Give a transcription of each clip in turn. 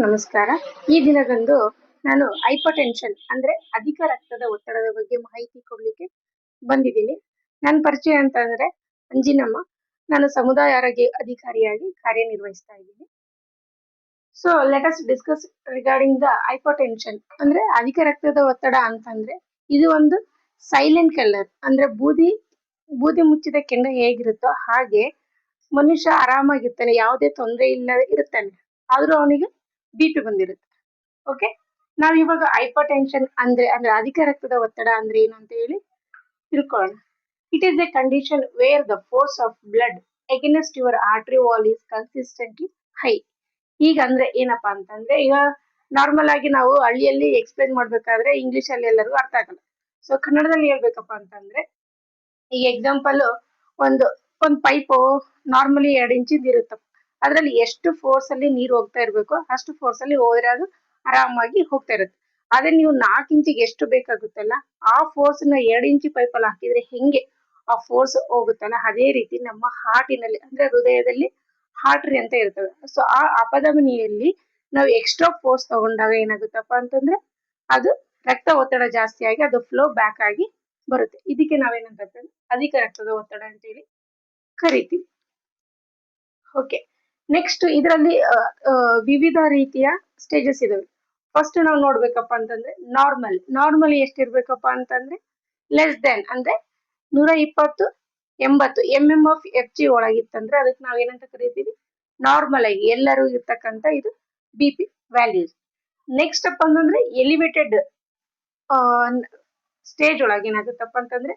ನಮಸ್ಕಾರ. ಈ ದಿನದಂದು ನಾನು ಹೈಪರ್‌ಟೆನ್ಷನ್ ಅಂದ್ರೆ ಅಧಿಕ ರಕ್ತದ ಒತ್ತಡದ ಬಗ್ಗೆ ಮಾಹಿತಿ ಕೊಡ್ಲಿಕ್ಕೆ ಬಂದಿದ್ದೀನಿ. ನನ್ನ ಪರಿಚಯ ಅಂತಂದ್ರೆ ಅಂಜಿನಮ್ಮ. ನಾನು ಸಮುದಾಯ ಆರೋಗ್ಯ ಅಧಿಕಾರಿಯಾಗಿ ಕಾರ್ಯನಿರ್ವಹಿಸ್ತಾ ಇದ್ದೀನಿ. So let us discuss regarding the hypertension ಅಂದ್ರೆ ಅಧಿಕ ರಕ್ತದ ಒತ್ತಡ ಅಂತಂದ್ರೆ ಇದು ಒಂದು ಸೈಲೆಂಟ್ ಕಿಲ್ಲರ್. ಅಂದ್ರೆ ಬೂದಿ ಮುಚ್ಚಿದ ಕೆಂಡ ಹೇಗಿರುತ್ತೋ ಹಾಗೆ ಮನುಷ್ಯ ಆರಾಮಾಗಿರ್ತಾನೆ, ಯಾವುದೇ ತೊಂದರೆ ಇಲ್ಲದೆ ಇರುತ್ತಾನೆ. ಆದ್ರೂ ಅವನಿಗೆ ಬಿಪಿ ಬಂದಿರುತ್ತೆ. ಓಕೆ, ನಾವ್ ಇವಾಗ ಹೈಪರ್ ಟೆನ್ಷನ್ ಅಂದ್ರೆ ಅಧಿಕ ರಕ್ತದ ಒತ್ತಡ ಅಂದ್ರೆ ಏನು ಅಂತ ಹೇಳಿ ತಿಳ್ಕೊಳ್ಳೋಣ. It is A condition wear the force of blood against your artery wall is consistently high. ಈಗ ಅಂದ್ರೆ ಏನಪ್ಪಾ ಅಂತಂದ್ರೆ, ಈಗ ನಾರ್ಮಲ್ ಆಗಿ ನಾವು ಹಳ್ಳಿಯಲ್ಲಿ ಎಕ್ಸ್ಪ್ಲೈನ್ ಮಾಡ್ಬೇಕಾದ್ರೆ ಇಂಗ್ಲಿಷ್ ಅಲ್ಲಿ ಎಲ್ಲರಿಗೂ ಅರ್ಥ ಆಗಲ್ಲ. ಸೊ ಕನ್ನಡದಲ್ಲಿ ಹೇಳ್ಬೇಕಪ್ಪ ಅಂತಂದ್ರೆ, ಈಗ ಎಕ್ಸಾಂಪಲ್ ಒಂದು ಪೈಪ್ ನಾರ್ಮಲಿ 2 ಇಂಚಿಂದ ಇರುತ್ತಪ್ಪ. ಅದ್ರಲ್ಲಿ ಎಷ್ಟು ಫೋರ್ಸ್ ಅಲ್ಲಿ ನೀರು ಹೋಗ್ತಾ ಇರ್ಬೇಕು ಅಷ್ಟು ಫೋರ್ಸ್ ಅಲ್ಲಿ ಹೋದ್ರೆ ಅದು ಆರಾಮಾಗಿ ಹೋಗ್ತಾ ಇರುತ್ತೆ. ಅದೇ ನೀವು 4 ಇಂಚಿಗೆ ಎಷ್ಟು ಬೇಕಾಗುತ್ತಲ್ಲ ಆ ಫೋರ್ಸ್ ನ 2 ಇಂಚಿ ಪೈಪ್ ಅಲ್ಲಿ ಹಾಕಿದ್ರೆ ಹೆಂಗೆ ಆ ಫೋರ್ಸ್ ಹೋಗುತ್ತಲ್ಲ, ಅದೇ ರೀತಿ ನಮ್ಮ ಹಾರ್ಟಿನಲ್ಲಿ ಅಂದ್ರೆ ಹೃದಯದಲ್ಲಿ ಹಾರ್ಟ್ರಿ ಅಂತ ಇರ್ತವೆ. ಸೊ ಆ ಅಪಧಮನಿಯಲ್ಲಿ ನಾವು ಎಕ್ಸ್ಟ್ರಾ ಫೋರ್ಸ್ ತಗೊಂಡಾಗ ಏನಾಗುತ್ತಪ್ಪ ಅಂತಂದ್ರೆ ಅದು ರಕ್ತ ಒತ್ತಡ ಜಾಸ್ತಿ ಆಗಿ ಅದು ಫ್ಲೋ ಬ್ಯಾಕ್ ಆಗಿ ಬರುತ್ತೆ. ಇದಕ್ಕೆ ನಾವೇನಂತ ಅಧಿಕ ರಕ್ತದ ಒತ್ತಡ ಅಂತ ಹೇಳಿ ಕರಿತೀವಿ. ಓಕೆ, ನೆಕ್ಸ್ಟ್ ಇದರಲ್ಲಿ ವಿವಿಧ ರೀತಿಯ ಸ್ಟೇಜಸ್ ಇದಾವೆ. ಫಸ್ಟ್ ನಾವು ನೋಡ್ಬೇಕಪ್ಪ ಅಂತಂದ್ರೆ ನಾರ್ಮಲ್ ಎಷ್ಟಿರ್ಬೇಕಪ್ಪ ಅಂತಂದ್ರೆ ಲೆಸ್ ದೆನ್ ಅಂದ್ರೆ 120/80 mmHg ಒಳಗಿತ್ತಂದ್ರೆ ಅದಕ್ಕೆ ನಾವೇನಂತ ಕರಿತೀವಿ ನಾರ್ಮಲ್ ಆಗಿ ಎಲ್ಲರೂ ಇರ್ತಕ್ಕಂಥ ಇದು ಬಿಪಿ ವ್ಯಾಲ್ಯೂಸ್. ನೆಕ್ಸ್ಟ್ ಅಪ್ ಅಂತಂದ್ರೆ ಎಲಿವೇಟೆಡ್ ಸ್ಟೇಜ್ ಒಳಗೆ ಏನಾಗುತ್ತಪ್ಪ ಅಂತಂದ್ರೆ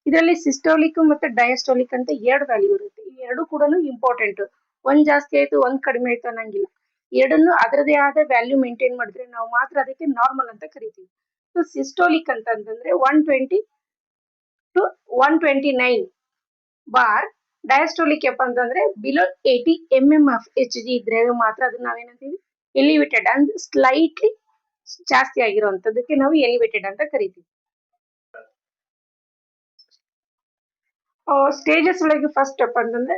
ಇದರಲ್ಲಿ ಸಿಸ್ಟೋಲಿಕ್ ಮತ್ತೆ ಡಯಾಸ್ಟೋಲಿಕ್ ಅಂತ 2 ವ್ಯಾಲ್ಯೂ ಇರುತ್ತೆ. ಈ 2 ಕೂಡ ಇಂಪಾರ್ಟೆಂಟ್. ಒಂದ್ ಜಾಸ್ತಿ ಆಯ್ತು ಒಂದ್ ಕಡಿಮೆ ಆಯ್ತು ಅನ್ನಂಗಿಲ್ಲ. ಎರಡನ್ನು ಅದರದೇ ಆದ ವ್ಯಾಲ್ಯೂ ಮೇಂಟೈನ್ ಮಾಡಿದ್ರೆ ನಾವು ಮಾತ್ರ ಅದಕ್ಕೆ ನಾರ್ಮಲ್ ಅಂತ ಕರಿತೀವಿ. ಸೊ ಸಿಸ್ಟೋಲಿಕ್ ಅಂತಂದ್ರೆ 120 to 129 ಬಾರ್. ಡಯಾಸ್ಟೋಲಿಕ್ ಏನಪ್ಪ ಅಂತಂದ್ರೆ ಬಿಲೋ 80 mmHg ಇದ್ರೆ ಮಾತ್ರ ಅದನ್ನ ನಾವೇನಂತೀವಿ ಎಲಿವೇಟೆಡ್ ಅಂದ್ರೆ ಸ್ಲೈಟ್ಲಿ ಜಾಸ್ತಿ ಆಗಿರುವಂತದಕ್ಕೆ ನಾವು ಎಲಿವೇಟೆಡ್ ಅಂತ ಕರಿತೀವಿ. ಸ್ಟೇಜಸ್ ಒಳಗೆ ಫಸ್ಟ್ ಅಪ್ ಅಂತಂದ್ರೆ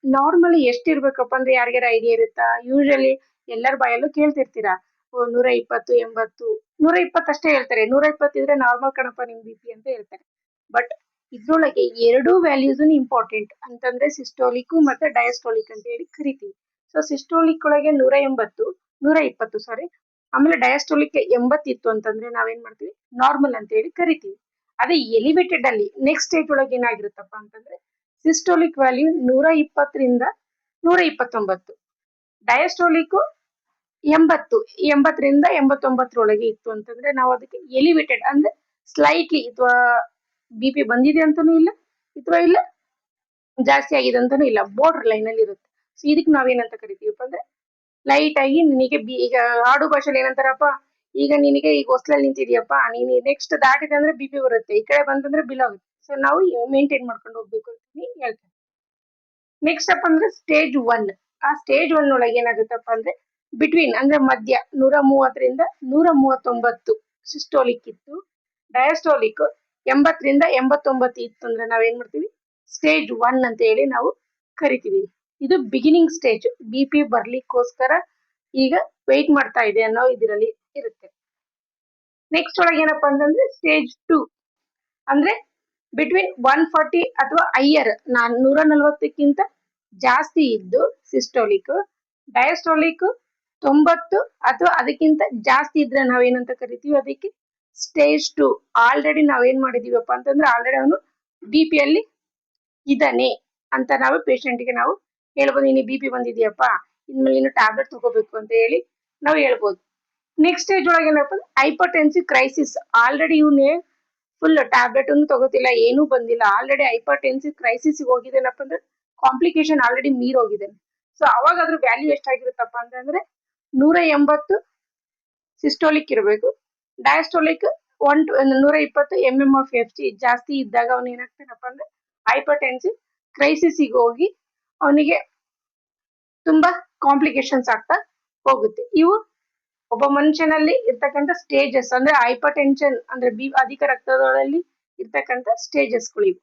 ನಾರ್ಮಲ್ ಎಷ್ಟಿರ್ಬೇಕಪ್ಪ ಅಂದ್ರೆ ಯಾರಿಗಾರ ಐಡಿಯಾ ಇರುತ್ತಾ? ಯೂಶಲಿ ಎಲ್ಲರ ಬಾಯಲ್ಲೂ ಕೇಳ್ತಿರ್ತೀರಾ 120, 80, 120 ಅಷ್ಟೇ ಹೇಳ್ತಾರೆ. 120 ಇದ್ರೆ ನಾರ್ಮಲ್ ಕಣಪ್ಪ ನಿಮ್ ಬಿಪಿ ಅಂತ ಹೇಳ್ತಾರೆ. ಬಟ್ ಇದ್ರೊಳಗೆ 2 ವ್ಯಾಲ್ಯೂಸ್ ಇಂಪಾರ್ಟೆಂಟ್ ಅಂತಂದ್ರೆ ಸಿಸ್ಟೋಲಿಕ್ ಮತ್ತೆ ಡಯಾಸ್ಟೋಲಿಕ್ ಅಂತ ಹೇಳಿ ಕರಿತೀವಿ. ಸೊ ಸಿಸ್ಟೋಲಿಕ್ ಒಳಗೆ 120 ಸಾರಿ, ಆಮೇಲೆ ಡಯಾಸ್ಟೋಲಿಕ್ 80 ಇತ್ತು ಅಂತಂದ್ರೆ ನಾವೇನ್ ಮಾಡ್ತೀವಿ ನಾರ್ಮಲ್ ಅಂತ ಹೇಳಿ ಕರಿತೀವಿ. ಅದೇ ಎಲಿವೇಟೆಡ್ ಅಲ್ಲಿ ನೆಕ್ಸ್ಟ್ ಸ್ಟೇಜ್ ಒಳಗೆ ಏನಾಗಿರುತ್ತಪ್ಪ ಅಂತಂದ್ರೆ ಸಿಸ್ಟೋಲಿಕ್ ವ್ಯಾಲ್ಯೂ 120 129, ಡಯಾಸ್ಟೋಲಿಕ್ 80 80 ಇತ್ತು ಅಂತಂದ್ರೆ ನಾವು ಅದಕ್ಕೆ ಎಲಿವೇಟೆಡ್ ಅಂದ್ರೆ ಸ್ಲೈಟ್ಲಿ ಅಥವಾ ಬಿಪಿ ಬಂದಿದೆ ಅಂತಾನೂ ಇಲ್ಲ ಅಥವಾ ಇಲ್ಲ ಜಾಸ್ತಿ ಆಗಿದೆ ಅಂತಾನೂ ಇಲ್ಲ, ಬೋರ್ಡರ್ ಲೈನ್ ಅಲ್ಲಿ ಇರುತ್ತೆ. ಸೊ ಇದಕ್ಕೆ ನಾವೇನಂತ ಕರಿತೀವಪ್ಪ ಅಂದ್ರೆ ಲೈಟ್ ಆಗಿ ನಿನಗೆ ಈಗ ಆಡು ಭಾಷೆಲಿ ಏನಂತಾರಪ್ಪ, ಈಗ ನಿನಗೆ ಈಗ ಹೊಸ್ಲಲ್ಲಿ ನಿಂತಿದ್ಯಪ್ಪ, ನೀನು ನೆಕ್ಸ್ಟ್ ದಾಟಿದೆ ಅಂದ್ರೆ ಬಿಪಿ ಬರುತ್ತೆ, ಈ ಕಡೆ ಬಂತಂದ್ರೆ ಬಿಲ್ ಆಗುತ್ತೆ. ಸೊ ನಾವು ಮೇಂಟೈನ್ ಮಾಡ್ಕೊಂಡು ಹೋಗ್ಬೇಕು ಅಂತ ಹೇಳ್ತೇವೆ. ನೆಕ್ಸ್ಟ್ ಅಪ್ ಅಂದ್ರೆ ಸ್ಟೇಜ್ 1. ಆ ಸ್ಟೇಜ್ 1 ಒಳಗೆ ಏನಾಗುತ್ತಪ್ಪ ಅಂದ್ರೆ ಬಿಟ್ವೀನ್ ಅಂದ್ರೆ ಮಧ್ಯ 130 139 ಸಿಸ್ಟೋಲಿಕ್ ಇತ್ತು, ಡಯಾಸ್ಟೋಲಿಕ್ 80 89 ಇತ್ತು ಅಂದ್ರೆ ನಾವೇನ್ ಮಾಡ್ತೀವಿ ಸ್ಟೇಜ್ 1 ಅಂತ ಹೇಳಿ ನಾವು ಕರಿತೀವಿ. ಇದು ಬಿಗಿನಿಂಗ್ ಸ್ಟೇಜ್, ಬಿಪಿ ಬರ್ಲಿಕ್ಕೋಸ್ಕರ ಈಗ ವೆಯ್ಟ್ ಮಾಡ್ತಾ ಇದೆ ಅನ್ನೋ ಇದರಲ್ಲಿ ಇರುತ್ತೆ. ನೆಕ್ಸ್ಟ್ ಒಳಗೆ ಏನಪ್ಪಾ ಅಂತಂದ್ರೆ ಸ್ಟೇಜ್ 2 ಅಂದ್ರೆ ಬಿಟ್ವೀನ್ 140 ಅಥವಾ ಹೈಯರ್ 140ಕ್ಕಿಂತ ಜಾಸ್ತಿ ಇದ್ದು ಸಿಸ್ಟೋಲಿಕ್, ಡಯಾಸ್ಟೋಲಿಕ್ 90 ಅಥವಾ ಅದಕ್ಕಿಂತ ಜಾಸ್ತಿ ಇದ್ರೆ ನಾವೇನಂತ ಕರಿತೀವಿ ಅದಕ್ಕೆ ಸ್ಟೇಜ್ 2. ಆಲ್ರೆಡಿ ನಾವೇನ್ ಮಾಡಿದೀವಪ್ಪ ಅಂತಂದ್ರೆ ಆಲ್ರೆಡಿ ಅವನು ಬಿಪಿ ಅಲ್ಲಿ ಇದಾನೆ ಅಂತ ನಾವು ಪೇಷಂಟ್ಗೆ ನಾವು ಹೇಳ್ಬೋದು, ನೀನು ಬಿಪಿ ಬಂದಿದ್ಯಪ್ಪ ಇನ್ಮೇಲೆ ನೀನು ಟ್ಯಾಬ್ಲೆಟ್ ತಗೋಬೇಕು ಅಂತ ಹೇಳಿ ನಾವು ಹೇಳ್ಬೋದು. ನೆಕ್ಸ್ಟ್ ಸ್ಟೇಜ್ ಒಳಗೆ ಏನಪ್ಪ ಹೈಪರ್ಟೆನ್ಸಿವ್ ಕ್ರೈಸಿಸ್. ಆಲ್ರೆಡಿ ಇವನೇ ಫುಲ್ ಟ್ಯಾಬ್ಲೆಟ್ ಅನ್ನು ತಗೋತಿಲ್ಲ, ಏನೂ ಬಂದಿಲ್ಲ, ಆಲ್ರೆಡಿ ಹೈಪರ್ಟೆನ್ಸಿವ್ ಕ್ರೈಸಿಸ್ ಹೋಗಿದ್ದೇನಪ್ಪ ಅಂದ್ರೆ ಕಾಂಪ್ಲಿಕೇಶನ್ ಆಲ್ರೆಡಿ ಮೀರ್ ಹೋಗಿದೆ. ಸೊ ಅವಾಗ ಅದ್ರ ವ್ಯಾಲ್ಯೂ ಎಷ್ಟಾಗಿರುತ್ತಪ್ಪ ಅಂತಂದ್ರೆ 180 ಸಿಸ್ಟೋಲಿಕ್ ಇರಬೇಕು, ಡಯಾಸ್ಟೋಲಿಕ್ 120 mmHg ಜಾಸ್ತಿ ಇದ್ದಾಗ ಅವನು ಏನಾಗ್ತಾನಪ್ಪ ಅಂದ್ರೆ ಹೈಪರ್ಟೆನ್ಸಿವ್ ಕ್ರೈಸಿಸ್ಗೆ ಹೋಗಿ ಅವನಿಗೆ ತುಂಬಾ ಕಾಂಪ್ಲಿಕೇಶನ್ಸ್ ಆಗ್ತಾ ಹೋಗುತ್ತೆ. ಇವು ಒಬ್ಬ ಮನುಷ್ಯನಲ್ಲಿ ಇರ್ತಕ್ಕಂಥ ಸ್ಟೇಜಸ್ ಅಂದ್ರೆ ಹೈಪರ್ ಟೆನ್ಷನ್ ಅಂದ್ರೆ ಅಧಿಕ ರಕ್ತದೊಳಲ್ಲಿ ಇರ್ತಕ್ಕಂಥ ಸ್ಟೇಜಸ್ಗಳು ಇವು.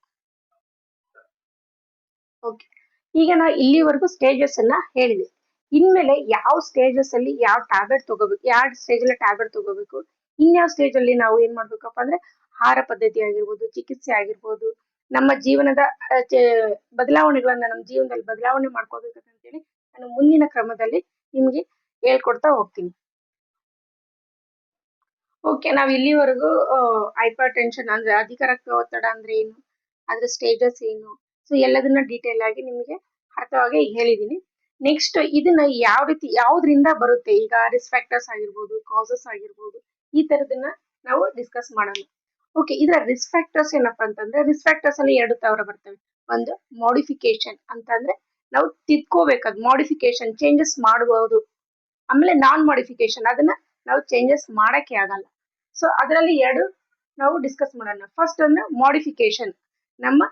ಓಕೆ, ಈಗ ನಾ ಇಲ್ಲಿವರೆಗೂ ಸ್ಟೇಜಸ್ ಅನ್ನ ಹೇಳಿದೆ. ಇನ್ಮೇಲೆ ಯಾವ ಸ್ಟೇಜಸ್ ಅಲ್ಲಿ ಯಾವ ಟ್ಯಾಬ್ಲೆಟ್ ತಗೋಬೇಕು, ಯಾವ ಸ್ಟೇಜ್ ಅಲ್ಲಿ ಟ್ಯಾಬ್ಲೆಟ್ ತಗೋಬೇಕು, ಇನ್ಯಾವ ಸ್ಟೇಜ್ ಅಲ್ಲಿ ನಾವು ಏನ್ ಮಾಡ್ಬೇಕಪ್ಪ ಅಂದ್ರೆ ಆಹಾರ ಪದ್ಧತಿ ಆಗಿರ್ಬೋದು, ಚಿಕಿತ್ಸೆ ಆಗಿರ್ಬೋದು, ನಮ್ಮ ಜೀವನದ ಬದಲಾವಣೆಗಳನ್ನ ನಮ್ಮ ಜೀವನದಲ್ಲಿ ಬದಲಾವಣೆ ಮಾಡ್ಕೋಬೇಕಂತೇಳಿ ನಾನು ಮುಂದಿನ ಕ್ರಮದಲ್ಲಿ ನಿಮ್ಗೆ ಹೇಳ್ಕೊಡ್ತಾ ಹೋಗ್ತೀನಿ. ಓಕೆ, ನಾವ್ ಇಲ್ಲಿವರೆಗೂ ಹೈಪರ್ ಟೆನ್ಷನ್ ಅಂದ್ರೆ ಅಧಿಕ ರಕ್ತದೊತ್ತಡ ಅಂದ್ರೆ ಏನು, ಅದ್ರ ಸ್ಟೇಜಸ್ ಏನು, ಸೊ ಎಲ್ಲದನ್ನ ಡೀಟೇಲ್ ಆಗಿ ನಿಮಗೆ ಅರ್ಥವಾಗಿ ಹೇಳಿದೀನಿ. ನೆಕ್ಸ್ಟ್ ಇದನ್ನ ಯಾವ ರೀತಿ ಯಾವ್ದ್ರಿಂದ ಬರುತ್ತೆ, ಈಗ ರಿಸ್ಕ್ ಫ್ಯಾಕ್ಟರ್ಸ್ ಆಗಿರ್ಬೋದು, ಕಾಸಸ್ ಆಗಿರ್ಬೋದು, ಈ ತರದನ್ನ ನಾವು ಡಿಸ್ಕಸ್ ಮಾಡೋಣ. ಓಕೆ, ಇದರ ರಿಸ್ಕ್ ಫ್ಯಾಕ್ಟರ್ಸ್ ಏನಪ್ಪಾ ಅಂತಂದ್ರೆ, ರಿಸ್ಕ್ ಫ್ಯಾಕ್ಟರ್ಸ್ ಅಲ್ಲಿ 2 ತರ ಬರ್ತವೆ. ಒಂದು ಮಾಡಿಫಿಕೇಶನ್ ಅಂತ ಅಂದ್ರೆ ನಾವು ತಿದ್ಕೋಬೇಕಾದ್ ಮಾಡಿಫಿಕೇಶನ್ ಚೇಂಜಸ್ ಮಾಡಬಹುದು. ಆಮೇಲೆ ನಾನ್ ಮಾಡಿಫಿಕೇಶನ್, ಅದನ್ನ ನಾವು ಚೇಂಜಸ್ ಮಾಡಕ್ಕೆ ಆಗಲ್ಲ. ಸೊ ಅದರಲ್ಲಿ 2 ನಾವು ಡಿಸ್ಕಸ್ ಮಾಡೋಣ. ಫಸ್ಟ್ ಅಂದ್ರೆ ಮಾಡಿಫಿಕೇಶನ್, ನಮ್ಮ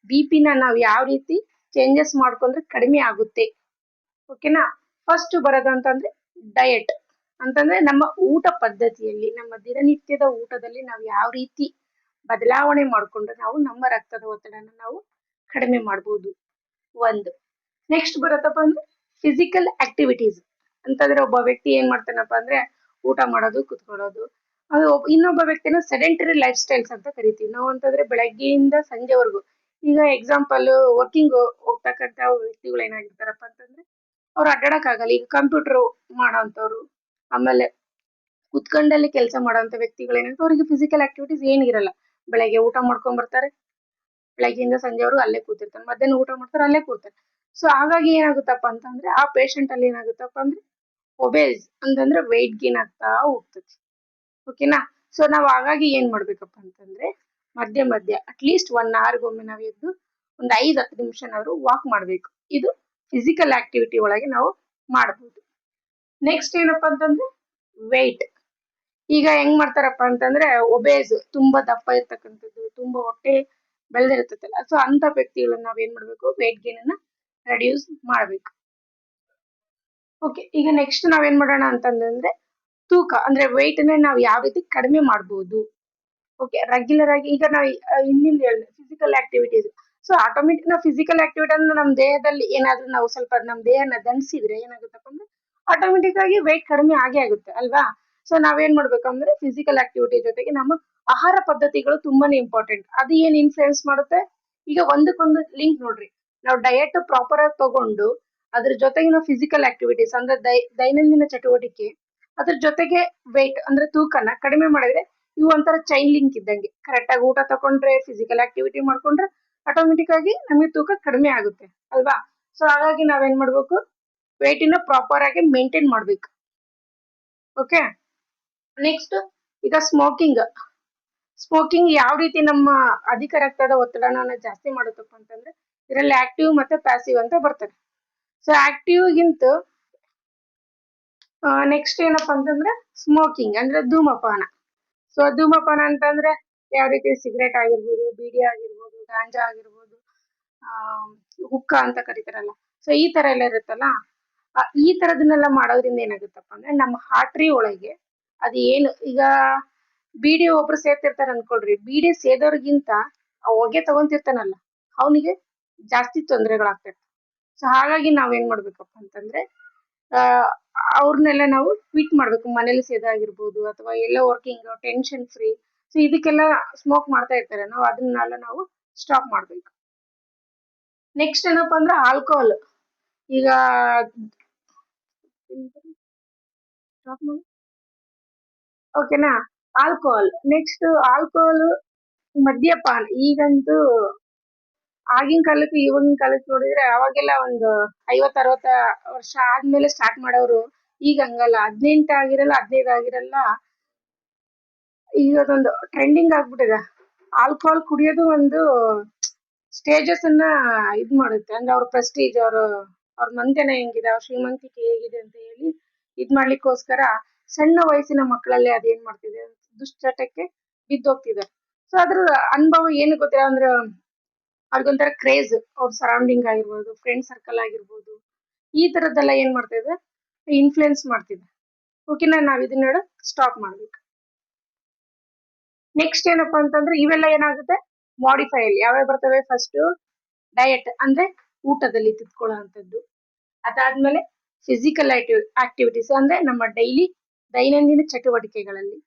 BP ನ ನಾವು ಯಾವ ರೀತಿ ಚೇಂಜಸ್ ಮಾಡ್ಕೊಂಡ್ರೆ ಕಡಿಮೆ ಆಗುತ್ತೆ. ಓಕೆನಾ. ಫಸ್ಟ್ ಬರೋದು ಅಂತಂದ್ರೆ ಡಯಟ್ ಅಂತಂದ್ರೆ ನಮ್ಮ ಊಟ ಪದ್ಧತಿಯಲ್ಲಿ, ನಮ್ಮ ದಿನನಿತ್ಯದ ಊಟದಲ್ಲಿ ನಾವು ಯಾವ ರೀತಿ ಬದಲಾವಣೆ ಮಾಡ್ಕೊಂಡ್ರೆ ನಾವು ನಮ್ಮ ರಕ್ತದ ಒತ್ತಡನ ನಾವು ಕಡಿಮೆ ಮಾಡ್ಬೋದು ಒಂದು. ನೆಕ್ಸ್ಟ್ ಬರತ್ತಪ್ಪ ಅಂದ್ರೆ ಫಿಸಿಕಲ್ ಆಕ್ಟಿವಿಟೀಸ್ ಅಂತಂದ್ರೆ ಒಬ್ಬ ವ್ಯಕ್ತಿ ಏನ್ ಮಾಡ್ತಾನಪ್ಪ ಅಂದ್ರೆ ಊಟ ಮಾಡೋದು, ಕುತ್ಕೊಳ್ಳೋದು. ಅದು ಇನ್ನೊಬ್ಬ ವ್ಯಕ್ತಿನ ಸೆಡೆಂಟರಿ ಲೈಫ್ ಸ್ಟೈಲ್ಸ್ ಅಂತ ಕರಿತೀವಿ ನಾವು. ಅಂತಂದ್ರೆ ಬೆಳಗ್ಗೆಯಿಂದ ಸಂಜೆವರೆಗೂ, ಈಗ ಎಕ್ಸಾಂಪಲ್ ವರ್ಕಿಂಗ್ ಹೋಗ್ತಕ್ಕಂತ ವ್ಯಕ್ತಿಗಳು ಏನಾಗಿರ್ತಾರಪ್ಪ ಅಂತಂದ್ರೆ ಅವ್ರು ಅಡ್ಡಾಡಕ್ ಆಗಲ್ಲ. ಈಗ ಕಂಪ್ಯೂಟರ್ ಮಾಡೋಂಥವ್ರು, ಆಮೇಲೆ ಕುತ್ಕೊಂಡಲ್ಲಿ ಕೆಲಸ ಮಾಡೋಂಥ ವ್ಯಕ್ತಿಗಳು ಏನಾಗುತ್ತೆ, ಅವ್ರಿಗೆ ಫಿಸಿಕಲ್ ಆಕ್ಟಿವಿಟೀಸ್ ಏನಿರಲ್ಲ. ಬೆಳಗ್ಗೆ ಊಟ ಮಾಡ್ಕೊಂಡ್ ಬರ್ತಾರೆ, ಬೆಳಗ್ಗೆಯಿಂದ ಸಂಜೆವರೆಗೂ ಅಲ್ಲೇ ಕೂತಿರ್ತಾರೆ, ಮಧ್ಯಾಹ್ನ ಊಟ ಮಾಡ್ತಾರೆ, ಅಲ್ಲೇ ಕೂರ್ತಾರೆ. ಸೊ ಹಾಗಾಗಿ ಏನಾಗುತ್ತಪ್ಪ ಅಂತಂದ್ರೆ ಆ ಪೇಷಂಟ್ ಅಲ್ಲಿ ಏನಾಗುತ್ತಪ್ಪ ಅಂದ್ರೆ ಒಬೇಸ್ ಅಂತಂದ್ರೆ ವೆಯ್ಟ್ ಗೇನ್ ಆಗ್ತಾ ಹೋಗ್ತದೆ. ಓಕೆನಾ. ಸೊ ನಾವ್ ಹಾಗಾಗಿ ಏನ್ ಮಾಡ್ಬೇಕಪ್ಪ ಅಂತಂದ್ರೆ ಮಧ್ಯ ಮಧ್ಯ ಅಟ್ಲೀಸ್ಟ್ 1 ಅವರ್ಗೊಮ್ಮೆ ನಾವ್ ಎದ್ದು ಒಂದ್ 5-10 ನಿಮಿಷನಾದ್ರು ವಾಕ್ ಮಾಡ್ಬೇಕು. ಇದು ಫಿಸಿಕಲ್ ಆಕ್ಟಿವಿಟಿ ಒಳಗೆ ನಾವು ಮಾಡಬಹುದು. ನೆಕ್ಸ್ಟ್ ಏನಪ್ಪಾ ಅಂತಂದ್ರೆ ವೆಯ್ಟ್. ಈಗ ಹೆಂಗ್ ಮಾಡ್ತಾರಪ್ಪ ಅಂತಂದ್ರೆ ಒಬೇಸ್, ತುಂಬಾ ದಪ್ಪ ಇರ್ತಕ್ಕಂಥದ್ದು, ತುಂಬಾ ಹೊಟ್ಟೆ ಬೆಳೆದಿರ್ತೈತಲ್ಲ, ಸೊ ಅಂತ ವ್ಯಕ್ತಿಗಳನ್ನ ನಾವ್ ಏನ್ ಮಾಡ್ಬೇಕು, ವೆಯ್ಟ್ ಗೇನ್ ಅನ್ನ ರೆಡ್ಯೂಸ್ ಮಾಡ್ಬೇಕು. ಓಕೆ, ಈಗ ನೆಕ್ಸ್ಟ್ ನಾವೇನ್ ಮಾಡೋಣ ಅಂತಂದ್ರೆ ತೂಕ ಅಂದ್ರೆ ವೆಯ್ಟ್ ನ ನಾವು ಯಾವ ರೀತಿ ಕಡಿಮೆ ಮಾಡಬಹುದು. ಓಕೆ, ರೆಗ್ಯುಲರ್ ಆಗಿ ಈಗ ನಾವು ಹಿಂದಿಂದ ಹೇಳಿದೆ ಫಿಸಿಕಲ್ ಆಕ್ಟಿವಿಟೀಸ್. ಸೊ ಆಟೋಮೆಟಿಕ್ ನಾವು ಫಿಸಿಕಲ್ ಆಕ್ಟಿವಿಟಿ ಅಂದ್ರೆ ನಮ್ಮ ದೇಹದಲ್ಲಿ ಏನಾದ್ರೂ ನಾವು ಸ್ವಲ್ಪ ನಮ್ಮ ದೇಹನ ದಂಡಿಸಿದ್ರೆ ಏನಾಗುತ್ತಪ್ಪ ಅಂದ್ರೆ ಆಟೋಮೆಟಿಕ್ ಆಗಿ ವೆಯ್ಟ್ ಕಡಿಮೆ ಆಗೇ ಆಗುತ್ತೆ ಅಲ್ವಾ. ಸೊ ನಾವೇನ್ ಮಾಡ್ಬೇಕಂದ್ರೆ ಫಿಸಿಕಲ್ ಆಕ್ಟಿವಿಟಿ ಜೊತೆಗೆ ನಮ್ಮ ಆಹಾರ ಪದ್ಧತಿಗಳು ತುಂಬಾನೇ ಇಂಪಾರ್ಟೆಂಟ್. ಅದು ಏನ್ ಇನ್ಫ್ಲೂಯೆನ್ಸ್ ಮಾಡುತ್ತೆ, ಈಗ ಒಂದಕ್ಕೊಂದು ಲಿಂಕ್ ನೋಡ್ರಿ. ನಾವು ಡಯಟ್ ಪ್ರಾಪರ್ ಆಗಿ ತಗೊಂಡು ಅದ್ರ ಜೊತೆಗೆ ನಾವು ಫಿಸಿಕಲ್ ಆಕ್ಟಿವಿಟೀಸ್ ಅಂದ್ರೆ ದೈನಂದಿನ ಚಟುವಟಿಕೆ, ಅದ್ರ ಜೊತೆಗೆ ವೆಯ್ಟ್ ಅಂದ್ರೆ ತೂಕನ ಕಡಿಮೆ ಮಾಡಿದ್ರೆ ಇವು ಒಂಥರ ಚೈನ್ ಲಿಂಕ್ ಇದ್ದಂಗೆ. ಕರೆಕ್ಟ್ ಆಗಿ ಊಟ ತಗೊಂಡ್ರೆ, ಫಿಸಿಕಲ್ ಆಕ್ಟಿವಿಟಿ ಮಾಡ್ಕೊಂಡ್ರೆ ಆಟೋಮೆಟಿಕ್ ಆಗಿ ನಮಗೆ ತೂಕ ಕಡಿಮೆ ಆಗುತ್ತೆ ಅಲ್ವಾ. ಸೊ ಹಾಗಾಗಿ ನಾವೇನ್ ಮಾಡ್ಬೇಕು, ವೆಯ್ಟ್ ನ ಪ್ರಾಪರ್ ಆಗಿ ಮೇಂಟೈನ್ ಮಾಡ್ಬೇಕು. ಓಕೆ, ನೆಕ್ಸ್ಟ್ ಈಗ ಸ್ಮೋಕಿಂಗ್. ಸ್ಮೋಕಿಂಗ್ ಯಾವ ರೀತಿ ನಮ್ಮ ಅಧಿಕ ರಕ್ತದ ಒತ್ತಡನ ಜಾಸ್ತಿ ಮಾಡುತ್ತಪ್ಪ ಅಂತಂದ್ರೆ ಇದರಲ್ಲಿ ಆಕ್ಟಿವ್ ಮತ್ತೆ ಪ್ಯಾಸಿವ್ ಅಂತ ಬರ್ತದೆ. ಸೊ ಆಕ್ಟಿವ್ ಗಿಂತ ನೆಕ್ಸ್ಟ್ ಏನಪ್ಪಾ ಅಂತಂದ್ರೆ ಸ್ಮೋಕಿಂಗ್ ಅಂದ್ರೆ ಧೂಮಪಾನ. ಸೊ ಧೂಮಪಾನ ಅಂತಂದ್ರೆ ಯಾವ ರೀತಿ ಸಿಗರೇಟ್ ಆಗಿರ್ಬೋದು, ಬೀಡಿ ಆಗಿರ್ಬೋದು, ಗಾಂಜಾ ಆಗಿರ್ಬೋದು, ಆ ಹುಕ್ಕ ಅಂತ ಕರಿತಾರಲ್ಲ, ಸೊ ಈ ತರ ಎಲ್ಲ ಇರುತ್ತಲ್ಲ, ಈ ತರದನ್ನೆಲ್ಲ ಮಾಡೋದ್ರಿಂದ ಏನಾಗುತ್ತಪ್ಪ ಅಂದ್ರೆ ನಮ್ಮ ಹಾರ್ಟ್ರಿ ಒಳಗೆ ಅದು ಏನು, ಈಗ ಬೀಡಿ ಒಬ್ರು ಸೇರ್ತಿರ್ತಾರ ಅನ್ಕೊಳ್ರಿ, ಬೀಡಿ ಸೇದೋರ್ಗಿಂತ ಆ ಹೊಗೆ ತಗೊಂತಿರ್ತಾನಲ್ಲ ಅವನಿಗೆ ಜಾಸ್ತಿ ತೊಂದರೆಗಳಾಗ್ತಿರ್ತವೆ. ಸೊ ಹಾಗಾಗಿ ನಾವೇನ್ ಮಾಡ್ಬೇಕಪ್ಪ ಅಂತಂದ್ರೆ ಆ ಅವ್ರನ್ನೆಲ್ಲ ನಾವು ಟ್ವೀಟ್ ಮಾಡ್ಬೇಕು. ಮನೇಲಿ ಸೇದಾಗಿರ್ಬೋದು ಅಥವಾ ಎಲ್ಲ ವರ್ಕಿಂಗ್ ಟೆನ್ಷನ್ ಫ್ರೀ, ಸೊ ಇದಕ್ಕೆಲ್ಲ ಸ್ಮೋಕ್ ಮಾಡ್ತಾ ಇರ್ತಾರೆ, ನಾವು ಅದನ್ನೆಲ್ಲ ನಾವು ಸ್ಟಾಪ್ ಮಾಡ್ಬೇಕು. ನೆಕ್ಸ್ಟ್ ಏನಪ್ಪಾ ಅಂದ್ರೆ ಆಲ್ಕೋಹಾಲ್. ಈಗ ಓಕೆನಾ, ಆಲ್ಕೋಹಾಲ್. ನೆಕ್ಸ್ಟ್ ಆಲ್ಕೋಹಾಲ್, ಮದ್ಯಪಾನ. ಈಗಂತೂ ಆಗಿನ ಕಾಲಕ್ಕೆ ಇವಾಗಿನ ಕಾಲಕ್ಕೆ ನೋಡಿದ್ರೆ ಅವಾಗೆಲ್ಲ ಒಂದು 50-60 ವರ್ಷ ಆದ್ಮೇಲೆ ಸ್ಟಾರ್ಟ್ ಮಾಡೋರು. ಈಗ ಹಂಗಲ್ಲ, 18 ಆಗಿರಲ್ಲ, 15 ಆಗಿರಲ್ಲ, ಈಗ ಅದೊಂದು ಟ್ರೆಂಡಿಂಗ್ ಆಗ್ಬಿಟ್ಟಿದೆ. ಆಲ್ಕೋಹಾಲ್ ಕುಡಿಯೋದು ಒಂದು ಸ್ಟೇಜಸ್ ಅನ್ನ ಇದ್ ಮಾಡುತ್ತೆ. ಅಂದ್ರೆ ಅವ್ರ ಪ್ರೆಸ್ಟೀಜ್, ಅವ್ರ ಮಂತೆನ ಹೆಂಗಿದೆ, ಅವ್ರ ಶ್ರೀಮಂತಿಕೆ ಹೇಗಿದೆ ಅಂತ ಹೇಳಿ ಇದ್ ಮಾಡ್ಲಿಕ್ಕೋಸ್ಕರ ಸಣ್ಣ ವಯಸ್ಸಿನ ಮಕ್ಕಳಲ್ಲೇ ಅದೇನ್ ಮಾಡ್ತಿದೆ, ದುಶ್ಚಟಕ್ಕೆ ಬಿದ್ದೋಗ್ತಿದ್ದಾರೆ. ಸೊ ಅದ್ರ ಅನುಭವ ಏನು ಗೊತ್ತಿಲ್ಲ ಅಂದ್ರೆ ಅವ್ರಿಗೊಂಥರ ಕ್ರೇಜ್, ಅವ್ರ ಸರೌಂಡಿಂಗ್ ಆಗಿರ್ಬೋದು, ಫ್ರೆಂಡ್ ಸರ್ಕಲ್ ಆಗಿರ್ಬೋದು, ಈ ತರದ್ದೆಲ್ಲ ಏನ್ ಮಾಡ್ತಿದೆ, ಇನ್ಫ್ಲೂಯೆನ್ಸ್ ಮಾಡ್ತಿದೆ. ಓಕೆನಾ, ನಾವ್ ಇದನ್ನ ಸ್ಟಾಪ್ ಮಾಡ್ಬೇಕು. ನೆಕ್ಸ್ಟ್ ಏನಪ್ಪಾ ಅಂತಂದ್ರೆ ಇವೆಲ್ಲ ಏನಾಗುತ್ತೆ ಮಾಡಿಫೈ ಅಲ್ಲಿ ಯಾವ್ಯಾವ ಬರ್ತವೆ. ಫಸ್ಟ್ ಡಯಟ್ ಅಂದ್ರೆ ಊಟದಲ್ಲಿ ತಿದ್ಕೊಳ್ಳೋ ಅಂತದ್ದು, ಅದಾದ್ಮೇಲೆ ಫಿಸಿಕಲ್ ಆಕ್ಟಿವಿಟೀಸ್ ಅಂದ್ರೆ ನಮ್ಮ ದೈನಂದಿನ ಚಟುವಟಿಕೆಗಳಲ್ಲಿ.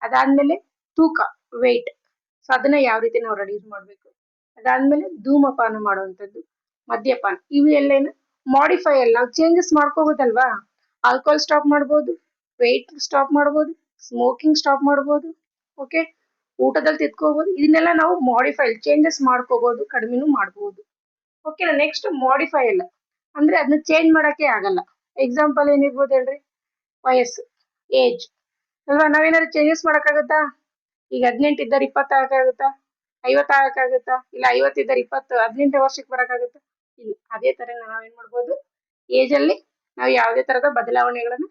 ಅದಾದ್ಮೇಲೆ ತೂಕ, ವೇಟ್, ಸೊ ಅದನ್ನ ಯಾವ ರೀತಿ ನಾವು ರೆಡ್ಯೂಸ್ ಮಾಡ್ಬೇಕು. ಅದಾದ್ಮೇಲೆ ಧೂಮಪಾನ ಮಾಡುವಂಥದ್ದು, ಮದ್ಯಪಾನ, ಇವು ಎಲ್ಲ ಮಾಡಿಫೈ ಅಲ್ಲಿ ನಾವು ಚೇಂಜಸ್ ಮಾಡ್ಕೋಬೋದಲ್ವಾ. ಆಲ್ಕೋಹಾಲ್ ಸ್ಟಾಪ್ ಮಾಡ್ಬೋದು, ವೇಟ್ ಸ್ಟಾಪ್ ಮಾಡ್ಬೋದು, ಸ್ಮೋಕಿಂಗ್ ಸ್ಟಾಪ್ ಮಾಡ್ಬೋದು, ಓಕೆ, ಊಟದಲ್ಲಿ ತಿದ್ಕೋಬಹುದು. ಇದನ್ನೆಲ್ಲ ನಾವು ಮಾಡಿಫೈ ಚೇಂಜಸ್ ಮಾಡ್ಕೋಬಹುದು, ಕಡಿಮೆನೂ ಮಾಡ್ಬೋದು. ಓಕೆ, ನೆಕ್ಸ್ಟ್ ಮಾಡಿಫೈ ಅಲ್ಲ ಅಂದ್ರೆ ಅದನ್ನ ಚೇಂಜ್ ಮಾಡಕ್ಕೆ ಆಗಲ್ಲ. ಎಕ್ಸಾಂಪಲ್ ಏನಿರ್ಬೋದು ಹೇಳ್ರಿ, ವಯಸ್ಸು, ಏಜ್ ಅಲ್ವಾ. ನಾವೇನಾದ್ರು ಚೇಂಜಸ್ ಮಾಡಕ್ಕಾಗತ್ತಾ? ಈಗ 18 ಇದ್ದವ್ರು 20 ಆಗಕ್ಕಾಗತ್ತಾ? 50 ಆಗಕ್ಕಾಗತ್ತಾ? ಇಲ್ಲ 50 ಇದ್ದವ್ರು 18 ವರ್ಷಕ್ಕೆ ಬರಕ್ಕಾಗತ್ತಾ? ಇಲ್ಲ. ಅದೇ ತರ ನಾವೇನ್ ಮಾಡ್ಬೋದು, ಏಜ್ ಅಲ್ಲಿ ನಾವು ಯಾವುದೇ ತರದ ಬದಲಾವಣೆಗಳನ್ನ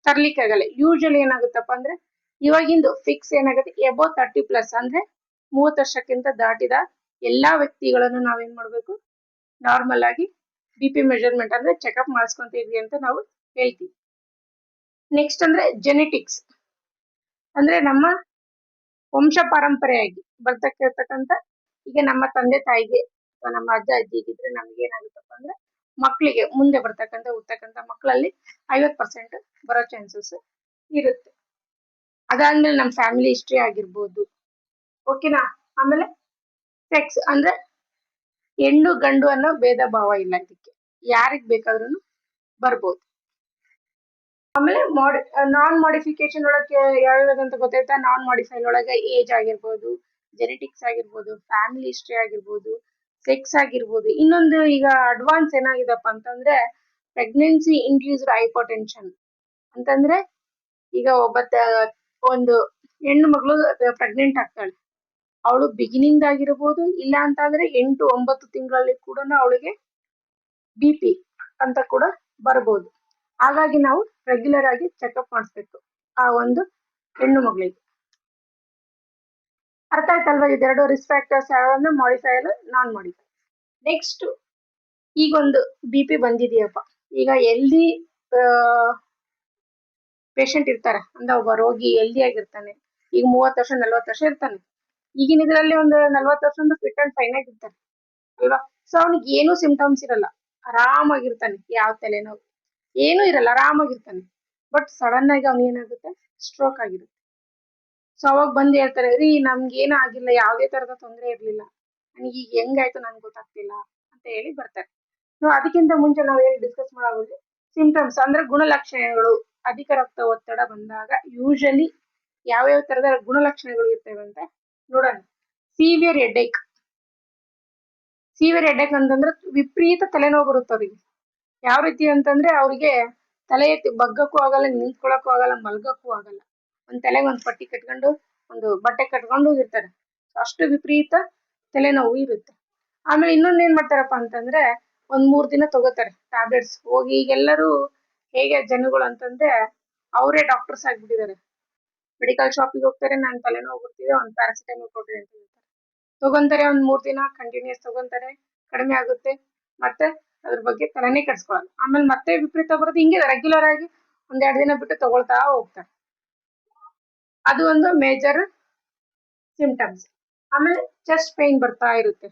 ತರ್ಲಿಕ್ಕಾಗಲ್ಲ. ಯೂಶಲಿ ಏನಾಗುತ್ತಪ್ಪ ಅಂದ್ರೆ ಇವಾಗಿಂದು ಫಿಕ್ಸ್ ಏನಾಗುತ್ತೆ, ಎಬೋ 30+ ಅಂದ್ರೆ 30 ವರ್ಷಕ್ಕಿಂತ ದಾಟಿದ ಎಲ್ಲಾ ವ್ಯಕ್ತಿಗಳನ್ನು ನಾವೇನ್ ಮಾಡ್ಬೇಕು, ನಾರ್ಮಲ್ ಆಗಿ BP ಮೆಜರ್ಮೆಂಟ್ ಅಂದ್ರೆ ಚೆಕಪ್ ಮಾಡಿಸ್ಕೊಂತೀವಿ ಅಂತ ನಾವು ಹೇಳ್ತೀವಿ. ನೆಕ್ಸ್ಟ್ ಅಂದ್ರೆ ಜೆನೆಟಿಕ್ಸ್ ಅಂದ್ರೆ ನಮ್ಮ ವಂಶ ಪಾರಂಪರೆಯಾಗಿ ಬರ್ತಕ್ಕಿರ್ತಕ್ಕಂಥ, ಈಗ ನಮ್ಮ ತಂದೆ ತಾಯಿಗೆ ಅಥವಾ ನಮ್ಮ ಅಜ್ಜ ಅಜ್ಜಿಗಿದ್ರೆ ನಮ್ಗೆ ಏನಾಗುತ್ತಪ್ಪ ಅಂದ್ರೆ ಮಕ್ಕಳಿಗೆ ಮುಂದೆ ಹುಟ್ಟತಕ್ಕಂಥ ಮಕ್ಕಳಲ್ಲಿ 50% ಬರೋ ಚಾನ್ಸಸ್ ಇರುತ್ತೆ. ಅದಾದ್ಮೇಲೆ ನಮ್ಮ ಫ್ಯಾಮಿಲಿ ಹಿಸ್ಟ್ರಿ ಆಗಿರ್ಬೋದು, ಓಕೆನಾ. ಆಮೇಲೆ ಸೆಕ್ಸ್ ಅಂದ್ರೆ ಹೆಣ್ಣು ಗಂಡು ಅನ್ನೋ ಭೇದ ಭಾವ ಇಲ್ಲ, ಇದಕ್ಕೆ ಯಾರಿಗ್ ಬೇಕಾದ್ರೂ ಬರ್ಬೋದು. ಆಮೇಲೆ ನಾನ್ ಮಾಡಿಫಿಕೇಶನ್ ಒಳಗೆ ಯಾವ್ಯಾವ ಅಂತ ಗೊತ್ತಾಯ್ತಾ? ನಾನ್ ಮಾಡಿಫೈಡ್ ಒಳಗೆ ಏಜ್ ಆಗಿರ್ಬೋದು, ಜೆನೆಟಿಕ್ಸ್ ಆಗಿರ್ಬೋದು, ಫ್ಯಾಮಿಲಿ ಹಿಸ್ಟ್ರಿ ಆಗಿರ್ಬೋದು, ಸೆಕ್ಸ್ ಆಗಿರ್ಬೋದು. ಇನ್ನೊಂದು ಈಗ ಅಡ್ವಾನ್ಸ್ ಏನಾಗಿದಪ್ಪ ಅಂತಂದ್ರೆ ಪ್ರೆಗ್ನೆನ್ಸಿ ಇಂಡ್ಯೂಸ್ಡ್ ಹೈಪರ್ಟೆನ್ಷನ್ ಅಂತಂದ್ರೆ, ಈಗ ಒಂದು ಹೆಣ್ಣು ಮಗಳು ಪ್ರೆಗ್ನೆಂಟ್ ಆಗ್ತಾಳೆ, ಅವಳು ಬಿಗಿನಿಂಗ್ ಆಗಿರ್ಬೋದು, ಇಲ್ಲ ಅಂತಂದ್ರೆ 8-9 ತಿಂಗಳಲ್ಲಿ ಕೂಡ ಅವಳಿಗೆ BP ಅಂತ ಕೂಡ ಬರ್ಬೋದು. ಹಾಗಾಗಿ ನಾವು ರೆಗ್ಯುಲರ್ ಆಗಿ ಚೆಕಪ್ ಮಾಡಿಸ್ಬೇಕು ಆ ಒಂದು ಹೆಣ್ಣು ಮಗಳಿಗೆ. ಅರ್ಥ ಆಯ್ತಲ್ವಾ? ಇದೆರಡು ರಿಸ್ಕ್ ಫ್ಯಾಕ್ಟರ್ಸ್ ಯಾವಂದ್ರೆ ಮಾಡಿಫೈಯರ್, ನಾನ್ ಮಾಡಿಫೈ. ನೆಕ್ಸ್ಟ್, ಈಗೊಂದು BP ಬಂದಿದೆಯಪ್ಪ, ಈಗ ಎಲ್ದಿ ಪೇಷಂಟ್ ಇರ್ತಾರೆ ಅಂದ್ರೆ ಒಬ್ಬ ರೋಗಿ ಹೆಲ್ದಿ ಆಗಿರ್ತಾನೆ, ಈಗ 30 ವರ್ಷ 40 ವರ್ಷ ಇರ್ತಾನೆ. ಈಗಿನ ಇದರಲ್ಲಿ ಒಂದು 40 ವರ್ಷ ಫಿಟ್ ಅಂಡ್ ಫೈನ್ ಆಗಿರ್ತಾನೆ ಅಲ್ವಾ. ಸೊ ಅವ್ನಿಗೆ ಏನು ಸಿಂಪ್ಟಮ್ಸ್ ಇರಲ್ಲ, ಆರಾಮಾಗಿರ್ತಾನೆ, ಯಾವ ತಲೆನೋವು ಏನೂ ಇರಲ್ಲ, ಆರಾಮಾಗಿರ್ತಾನೆ. ಬಟ್ ಸಡನ್ ಆಗಿ ಅವ್ನಿಗೆ ಏನಾಗುತ್ತೆ, ಸ್ಟ್ರೋಕ್ ಆಗಿರುತ್ತೆ. ಸೊ ಅವಾಗ ಬಂದು ಹೇಳ್ತಾರೆ, ರೀ ನಮ್ಗೆ ಏನೂ ಆಗಿಲ್ಲ, ಯಾವುದೇ ತರದ ತೊಂದರೆ ಇರ್ಲಿಲ್ಲ, ನನಗೆ ಈಗ ಹೆಂಗಾಯ್ತು ನನ್ಗೆ ಗೊತ್ತಾಗ್ತಿಲ್ಲ ಅಂತ ಹೇಳಿ ಬರ್ತಾರೆ. ಸೊ ಅದಕ್ಕಿಂತ ಮುಂಚೆ ನಾವು ಏನು ಡಿಸ್ಕಸ್ ಮಾಡೋದು, ಸಿಂಪ್ಟಮ್ಸ್ ಅಂದ್ರೆ ಗುಣಲಕ್ಷಣಗಳು. ಅಧಿಕ ರಕ್ತ ಒತ್ತಡ ಬಂದಾಗ ಯೂಶಲಿ ಯಾವ್ಯಾವ ತರದ ಗುಣಲಕ್ಷಣಗಳು ಇರ್ತವೆ ಅಂತ ನೋಡೋಣ. Severe headache. ಸಿವಿಯರ್ ಹೆಡ್ಏಕ್ ಅಂತಂದ್ರೆ ವಿಪರೀತ ತಲೆನೋವು ಬರುತ್ತೆ ಅವ್ರಿಗೆ. ಯಾವ ರೀತಿ ಅಂತಂದ್ರೆ ಅವ್ರಿಗೆ ತಲೆ ಎತ್ತಿ ಬಗ್ಗಕ್ಕೂ ಆಗಲ್ಲ, ನಿಂತ್ಕೊಳಕ್ಕೂ ಆಗಲ್ಲ, ಮಲ್ಗಕ್ಕೂ ಆಗಲ್ಲ. ಒಂದ್ ತಲೆಗೆ ಒಂದ್ ಪಟ್ಟಿ ಕಟ್ಕೊಂಡು, ಒಂದು ಬಟ್ಟೆ ಕಟ್ಕೊಂಡು ಇರ್ತಾರೆ. ಅಷ್ಟು ವಿಪರೀತ ತಲೆನೋವು ಇರುತ್ತೆ. ಆಮೇಲೆ ಇನ್ನೊಂದ್ ಏನ್ ಮಾಡ್ತಾರಪ್ಪ ಅಂತಂದ್ರೆ, ಒಂದ್ 3 ದಿನ ತಗೋತಾರೆ ಟ್ಯಾಬ್ಲೆಟ್ಸ್. ಹೋಗಿ ಈಗೆಲ್ಲರೂ ಹೇಗೆ ಜನಗಳು ಅಂತಂದ್ರೆ ಅವರೇ ಡಾಕ್ಟರ್ಸ್ ಆಗ್ಬಿಟ್ಟಿದ್ದಾರೆ. ಮೆಡಿಕಲ್ ಶಾಪಿಗೆ ಹೋಗ್ತಾರೆ, ನಾನು ತಲೆನೋವು ಬರ್ತಿದೆ, ಒಂದು ಪ್ಯಾರಾಸಿಟಮಲ್ ಕೊಡ್ರಿ ಅಂತ ಹೇಳ್ತಾರೆ. ತಗೊಂತಾರೆ, ಒಂದ್ 3 ದಿನ ಕಂಟಿನ್ಯೂಸ್ ತಗೊಂತಾರೆ, ಕಡಿಮೆ ಆಗುತ್ತೆ, ಮತ್ತೆ ಅದ್ರ ಬಗ್ಗೆ ತಲೆನೇ ಕೆಡ್ಸ್ಕೊಳಲ್ಲ. ಆಮೇಲೆ ಮತ್ತೆ ವಿಪರೀತ ಬರುತ್ತೆ. ಹಿಂಗೆ ರೆಗ್ಯುಲರ್ ಆಗಿ 1-2 ದಿನ ಬಿಟ್ಟು ತಗೊಳ್ತಾ ಹೋಗ್ತಾರೆ. ಅದು ಒಂದು ಮೇಜರ್ ಸಿಂಪ್ಟಮ್ಸ್. ಆಮೇಲೆ ಚೆಸ್ಟ್ ಪೈನ್ ಬರ್ತಾ ಇರುತ್ತೆ.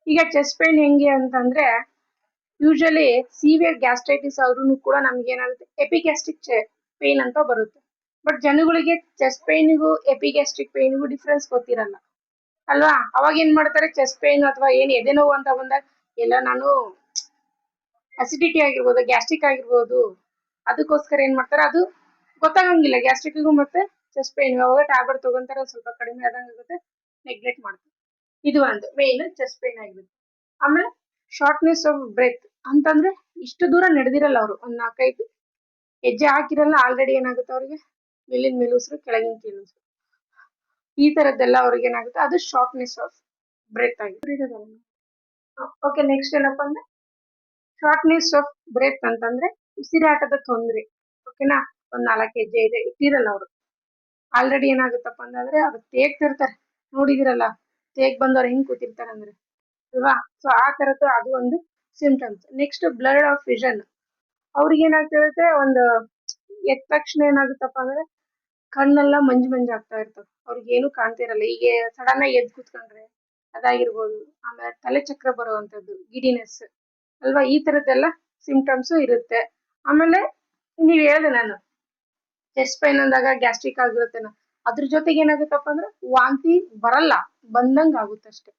ಈಗ ಚೆಸ್ಟ್ ಪೈನ್ ಹೆಂಗೆ ಅಂತಂದ್ರೆ, ಯೂಶಲಿ ಸಿವಿಯರ್ ಗ್ಯಾಸ್ಟ್ರೈಟಿಸ್ ಆದ್ರೂ ಕೂಡ ನಮ್ಗೆ ಏನಾಗುತ್ತೆ, ಎಪಿಗ್ಯಾಸ್ಟ್ರಿಕ್ ಪೈನ್ ಅಂತ ಬರುತ್ತೆ. ಬಟ್ ಜನಗಳಿಗೆ ಚೆಸ್ಟ್ ಪೈನ್ಗೂ ಎಪಿಗ್ಯಾಸ್ಟ್ರಿಕ್ ಪೈನ್ಗೂ ಡಿಫ್ರೆನ್ಸ್ ಗೊತ್ತಿರಲ್ಲ ಅಲ್ವಾ. ಅವಾಗ ಏನ್ ಮಾಡ್ತಾರೆ, ಚೆಸ್ಟ್ ಪೈನ್ ಅಥವಾ ಏನ್ ಎದೆ ನೋವು ಅಂತ ಬಂದಾಗ ಎಲ್ಲ ನಾನು ಅಸಿಡಿಟಿ ಆಗಿರ್ಬೋದು, ಗ್ಯಾಸ್ಟ್ರಿಕ್ ಆಗಿರ್ಬೋದು, ಅದಕ್ಕೋಸ್ಕರ ಏನ್ ಮಾಡ್ತಾರೆ, ಅದು ಗೊತ್ತಾಗಂಗಿಲ್ಲ ಗ್ಯಾಸ್ಟ್ರಿಕ್ಗೂ ಮತ್ತೆ ಚೆಸ್ಟ್ ಪೈನ್. ಅವಾಗ ಟ್ಯಾಬ್ಲೆಟ್ ತಗೊಂತಾರೆ, ಸ್ವಲ್ಪ ಕಡಿಮೆ ಆದಂಗೆ ಆಗುತ್ತೆ, ನೆಗ್ಲೆಕ್ಟ್ ಮಾಡ್ತಾರೆ. ಇದು ಒಂದು ಮೇನ್ ಚೆಸ್ಟ್ ಪೈನ್ ಆಗಿರುತ್ತೆ. ಆಮೇಲೆ ಶಾರ್ಟ್ನೆಸ್ ಆಫ್ ಬ್ರೆತ್ ಅಂತಂದ್ರೆ ಇಷ್ಟು ದೂರ ನಡೆದಿರಲ್ಲ ಅವರು, ಒಂದ್ 4-5 ಹೆಜ್ಜೆ ಹಾಕಿರಲ್ಲ, ಆಲ್ರೆಡಿ ಏನಾಗುತ್ತೆ ಅವ್ರಿಗೆ ಮೇಲಿನ ಮೆಲುಸ್ರು, ಕೆಳಗಿನ ಕೀಲುಸ್ರು, ಈ ತರದ್ದೆಲ್ಲ ಅವ್ರಿಗೆ ಏನಾಗುತ್ತೆ, ಅದು ಶಾರ್ಟ್ನೆಸ್ ಆಫ್ ಬ್ರೆತ್ ಆಗಿದೆ. ಓಕೆ, ನೆಕ್ಸ್ಟ್ ಏನಪ್ಪಾ ಅಂದ್ರೆ ಶಾರ್ಟ್ನೆಸ್ ಆಫ್ ಬ್ರೆತ್ ಅಂತಂದ್ರೆ ಉಸಿರಾಟದ ತೊಂದರೆ. ಓಕೆನಾ, ಒಂದ್ 4 ಹೆಜ್ಜೆ ಇದೆ ಇಟ್ಟಿರಲ್ಲ ಅವರು, ಆಲ್ರೆಡಿ ಏನಾಗುತ್ತಪ್ಪ ಅಂತಂದ್ರೆ ಅದು ತೇಗ್ತಿರ್ತಾರೆ, ನೋಡಿದಿರಲ್ಲ ತೇಗ್ ಬಂದವ್ರು ಹೆಂಗ್ ಕೂತಿರ್ತಾರೆ ಅಂದ್ರೆ ಅಲ್ವಾ. ಸೊ ಆ ತರದ್ದು ಅದು ಒಂದು symptoms. Next blood of vision. ಅವ್ರಿಗೆ ಏನಾಗ್ತಿರುತ್ತೆ, ಒಂದು ಎದ್ದ ತಕ್ಷಣ ಏನಾಗುತ್ತಪ್ಪ ಅಂದ್ರೆ ಕಣ್ಣೆಲ್ಲ ಮಂಜು ಆಗ್ತಾ ಇರ್ತವೆ, ಅವ್ರಿಗೆ ಏನು ಕಾಣ್ತಿರಲ್ಲ. ಈಗ ಸಡನ್ ಆಗಿ ಎದ್ದು ಕೂತ್ಕೊಂಡ್ರೆ ಅದಾಗಿರ್ಬೋದು. ಆಮೇಲೆ ತಲೆ ಚಕ್ರ ಬರುವಂತದ್ದು, ಗಿಡಿನೆಸ್ ಅಲ್ವಾ, ಈ ತರದ್ದೆಲ್ಲ ಸಿಂಪ್ಟಮ್ಸ್ ಇರುತ್ತೆ. ಆಮೇಲೆ ನೀವ್ ಹೇಳ್ದೆ ನಾನು ಚೆಸ್ಟ್ ಪೈನ್ ಅಂದಾಗ ಗ್ಯಾಸ್ಟ್ರಿಕ್ ಆಗಿರುತ್ತೆ ಅದ್ರ ಜೊತೆಗೆ ಏನಾಗುತ್ತಪ್ಪ ಅಂದ್ರೆ ವಾಂತಿ ಬರಲ್ಲ, ಬಂದಂಗ ಆಗುತ್ತಷ್ಟೇ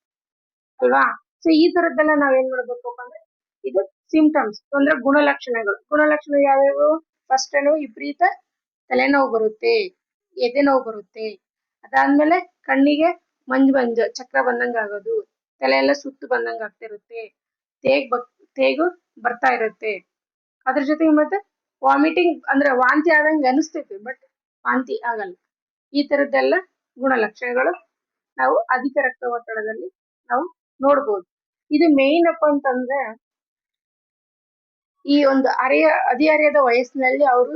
ಅಲ್ವಾ. ಸೊ ಈ ತರದ್ದೆಲ್ಲ ನಾವೇನ್ ಮಾಡ್ಬೇಕಪ್ಪ ಅಂದ್ರೆ ಇದು ಸಿಂಪ್ಟಮ್ಸ್ ಅಂದ್ರೆ ಗುಣಲಕ್ಷಣ ಯಾವ್ಯಾವು. ಫಸ್ಟ್ ಏನು ವಿಪರೀತ ತಲೆನೋವು ಬರುತ್ತೆ, ಎದೆ ನೋವು ಬರುತ್ತೆ. ಅದಾದ್ಮೇಲೆ ಕಣ್ಣಿಗೆ ಮಂಜು ಚಕ್ರ ಬಂದಂಗ ಆಗೋದು, ತಲೆ ಎಲ್ಲ ಸುತ್ತು ಬಂದಂಗ ಆಗ್ತಿರುತ್ತೆ, ತೇಗ್ ಬ ತೇಗು ಬರ್ತಾ ಇರುತ್ತೆ. ಅದ್ರ ಜೊತೆಗೆ ಮತ್ತೆ ವಾಮಿಟಿಂಗ್ ಅಂದ್ರೆ ವಾಂತಿ ಆದಂಗೆ ಅನಿಸ್ತೈತಿ ಬಟ್ ವಾಂತಿ ಆಗಲ್ಲ. ಈ ತರದ್ದೆಲ್ಲ ಗುಣಲಕ್ಷಣಗಳು ನಾವು ಅಧಿಕ ರಕ್ತದೊತ್ತಡದಲ್ಲಿ ನಾವು ನೋಡ್ಬೋದು. ಇದು ಮೇನ್ ಅಪ್ಪ ಅಂತಂದ್ರೆ ಈ ಒಂದು ಹದಿಹರೆಯದ ವಯಸ್ಸಿನಲ್ಲಿ ಅವರು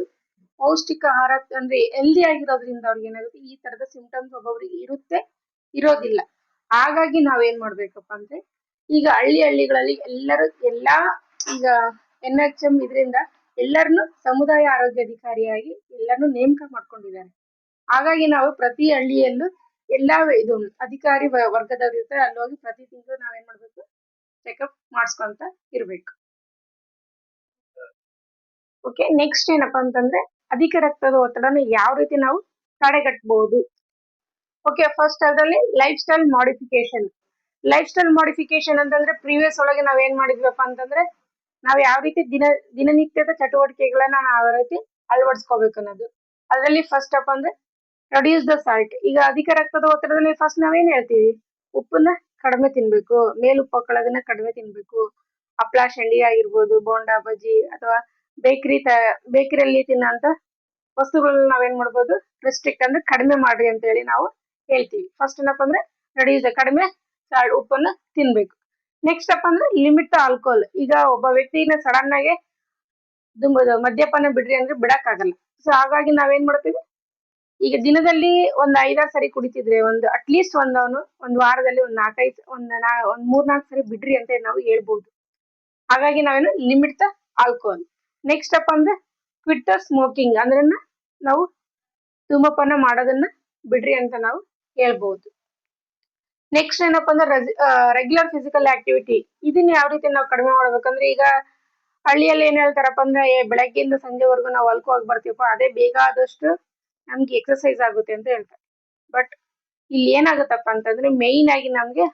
ಪೌಷ್ಟಿಕ ಆಹಾರ ಅಂದ್ರೆ ಹೆಲ್ದಿ ಆಗಿರೋದ್ರಿಂದ ಅವ್ರಿಗೆ ಏನಾಗುತ್ತೆ ಈ ತರದ ಸಿಂಪ್ಟಮ್ಸ್ ಒಬ್ಬೊಬ್ರಿಗೆ ಇರುತ್ತೆ, ಇರೋದಿಲ್ಲ. ಹಾಗಾಗಿ ನಾವೇನ್ ಮಾಡ್ಬೇಕಪ್ಪ ಅಂದ್ರೆ ಈಗ ಹಳ್ಳಿಗಳಲ್ಲಿ ಎಲ್ಲಾ ಈಗ NHM ಇದರಿಂದ ಎಲ್ಲರನ್ನು ಸಮುದಾಯ ಆರೋಗ್ಯ ಅಧಿಕಾರಿಯಾಗಿ ಎಲ್ಲರನ್ನು ನೇಮಕ ಮಾಡ್ಕೊಂಡಿದ್ದಾರೆ. ಹಾಗಾಗಿ ನಾವು ಪ್ರತಿ ಹಳ್ಳಿಯಲ್ಲೂ ಎಲ್ಲಾ ಇದು ಅಧಿಕಾರಿ ವರ್ಗದವ್ರು ಇರ್ತಾರೆ, ಅಲ್ಲಿ ಹೋಗಿ ಪ್ರತಿ ತಿಂಗಳು ನಾವೇನ್ ಮಾಡ್ಬೇಕು ಚೆಕಪ್ ಮಾಡಿಸ್ಕೊಂತ ಇರ್ಬೇಕು. ಓಕೆ, ನೆಕ್ಸ್ಟ್ ಏನಪ್ಪಾ ಅಂತಂದ್ರೆ ಅಧಿಕ ರಕ್ತದ ಒತ್ತಡನ ಯಾವ ರೀತಿ ನಾವು ತಡೆಗಟ್ಟಬಹುದು. ಓಕೆ, ಫಸ್ಟ್ ಅದರಲ್ಲಿ ಲೈಫ್ ಸ್ಟೈಲ್ ಮಾಡಿಫಿಕೇಶನ್ ಅಂತಂದ್ರೆ ಪ್ರೀವಿಯಸ್ ಒಳಗೆ ನಾವ್ ಏನ್ ಮಾಡಿದ್ವಪ್ಪ ಅಂತಂದ್ರೆ ನಾವ್ ಯಾವ ರೀತಿ ದಿನನಿತ್ಯದ ಚಟುವಟಿಕೆಗಳನ್ನ ನಾವ್ ಯಾವ ರೀತಿ ಅಳವಡಿಸ್ಕೋಬೇಕು ಅನ್ನೋದು. ಅದರಲ್ಲಿ ಫಸ್ಟ್ ಅಪ್ ಅಂದ್ರೆ ರೆಡ್ಯೂಸ್ ದ ಸಾಲ್ಟ್. ಈಗ ಅಧಿಕ ರಕ್ತದ ಒತ್ತಡದಲ್ಲಿ ಫಸ್ಟ್ ನಾವೇನ್ ಹೇಳ್ತೀವಿ, ಉಪ್ಪನ್ನ ಕಡಿಮೆ ತಿನ್ಬೇಕು, ಮೇಲುಪ್ಪು ಹಾಕೊಳ್ಳೋದನ್ನ ಕಡಿಮೆ ತಿನ್ಬೇಕು. ಹಪ್ಳ ಶಂಡಿ ಆಗಿರ್ಬೋದು, ಬೋಂಡಾ ಬಜ್ಜಿ ಅಥವಾ ಬೇಕರಿಯಲ್ಲಿ ತಿನ್ನೋಂತ ವಸ್ತುಗಳನ್ನ ನಾವೇನ್ ಮಾಡ್ಬೋದು ರೆಸ್ಟ್ರಿಕ್ಟ್ ಅಂದ್ರೆ ಕಡಿಮೆ ಮಾಡ್ರಿ ಅಂತ ಹೇಳಿ ನಾವು ಹೇಳ್ತೀವಿ. ಫಸ್ಟ್ ಏನಪ್ಪ ಅಂದ್ರೆ ರೆಡ್ಯೂಸ್ ಕಡಿಮೆ ಉಪ್ಪನ್ನ ತಿನ್ಬೇಕು. ನೆಕ್ಸ್ಟ್ ಅಪ್ ಅಂದ್ರೆ ಲಿಮಿಟ್ ದ ಆಲ್ಕೋಹಾಲ್. ಈಗ ಒಬ್ಬ ವ್ಯಕ್ತಿನ ಸಡನ್ ಆಗಿ ಮದ್ಯಪಾನ ಬಿಡ್ರಿ ಅಂದ್ರೆ ಬಿಡಕ್ ಆಗಲ್ಲ. ಸೊ ಹಾಗಾಗಿ ನಾವೇನ್ ಮಾಡ್ತೀವಿ, ಈಗ ದಿನದಲ್ಲಿ ಒಂದ್ 5-6 ಸರಿ ಕುಡಿತಿದ್ರೆ ಒಂದು ಅಟ್ಲೀಸ್ಟ್ ಒಂದ್ ವಾರದಲ್ಲಿ ಒಂದ್ 3-4 ಸರಿ ಬಿಡ್ರಿ ಅಂತ ನಾವು ಹೇಳ್ಬೋದು. ಹಾಗಾಗಿ ನಾವೇನು limit the alcohol. Next up ಅಂದ್ರೆ ಕ್ವಿಟ್ ದ ಸ್ಮೋಕಿಂಗ್ ಅಂದ್ರೆ ನಾವು ಧೂಮಪಾನ ಮಾಡೋದನ್ನ ಬಿಡ್ರಿ ಅಂತ ನಾವು ಹೇಳ್ಬಹುದು. ನೆಕ್ಸ್ಟ್ ಏನಪ್ಪಾ ಅಂದ್ರೆ ರೆಗ್ಯುಲರ್ ಫಿಸಿಕಲ್ ಆಕ್ಟಿವಿಟಿ. ಇದನ್ನ ಯಾವ ರೀತಿ ನಾವು ಕಡಿಮೆ ಮಾಡ್ಬೇಕಂದ್ರೆ ಈಗ ಹಳ್ಳಿಯಲ್ಲಿ ಏನ್ ಹೇಳ್ತಾರಪ್ಪ ಅಂದ್ರೆ ಬೆಳಗ್ಗೆಯಿಂದ ಸಂಜೆವರೆಗೂ ನಾವು ಹೊಲಕ್ಕೆ ಹೋಗಿ ಬರ್ತೀವಪ್ಪ, ಅದೇ ಬೇಗ ಆದಷ್ಟು ನಮ್ಗೆ ಎಕ್ಸರ್ಸೈಸ್ ಆಗುತ್ತೆ ಅಂತ ಹೇಳ್ತಾರೆ. ಬಟ್ ಇಲ್ಲಿ ಏನಾಗುತ್ತಪ್ಪ ಅಂತಂದ್ರೆ ಮೇಯ್ನ್ ಆಗಿ ನಮ್ಗೆ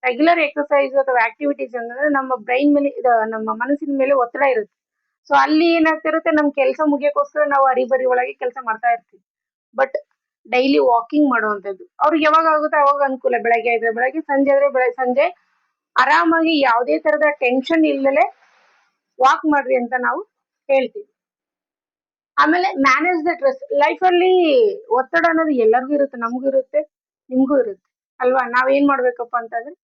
ರೆಗ್ಯುಲರ್ ಎಕ್ಸರ್ಸೈಸ್ ಅಥವಾ ಆಕ್ಟಿವಿಟೀಸ್ ಅಂತಂದ್ರೆ ನಮ್ಮ ಬ್ರೈನ್ ಮೇಲೆ ನಮ್ಮ ಮನಸ್ಸಿನ ಮೇಲೆ ಒತ್ತಡ ಇರುತ್ತೆ. ಸೊ ಅಲ್ಲಿ ಏನಾಗ್ತಿರುತ್ತೆ, ನಮ್ ಕೆಲಸ ಮುಗಿಯೋಕೋಸ್ಕರ ನಾವು ಹರಿಬರಿ ಒಳಗೆ ಕೆಲಸ ಮಾಡ್ತಾ ಇರ್ತೀವಿ. ಬಟ್ ಡೈಲಿ ವಾಕಿಂಗ್ ಮಾಡುವಂತದ್ದು ಅವ್ರಿಗೆ ಯಾವಾಗ ಆಗುತ್ತೆ ಅವಾಗ ಅನುಕೂಲ. ಬೆಳಗ್ಗೆ ಆದ್ರೆ ಬೆಳಗ್ಗೆ, ಸಂಜೆ ಆದ್ರೆ ಸಂಜೆ ಆರಾಮಾಗಿ ಯಾವುದೇ ತರದ ಟೆನ್ಷನ್ ಇಲ್ಲದೆ ವಾಕ್ ಮಾಡ್ರಿ ಅಂತ ನಾವು ಹೇಳ್ತೀವಿ. ಆಮೇಲೆ ಮ್ಯಾನೇಜ್ ದ ಸ್ಟ್ರೆಸ್. ಲೈಫ್ ಅಲ್ಲಿ ಒತ್ತಡ ಅನ್ನೋದು ಎಲ್ಲರಿಗೂ ಇರುತ್ತೆ, ನಮಗೂ ಇರುತ್ತೆ, ನಿಮ್ಗೂ ಇರುತ್ತೆ ಅಲ್ವಾ. ನಾವೇನ್ ಮಾಡ್ಬೇಕಪ್ಪ ಅಂತಂದ್ರೆ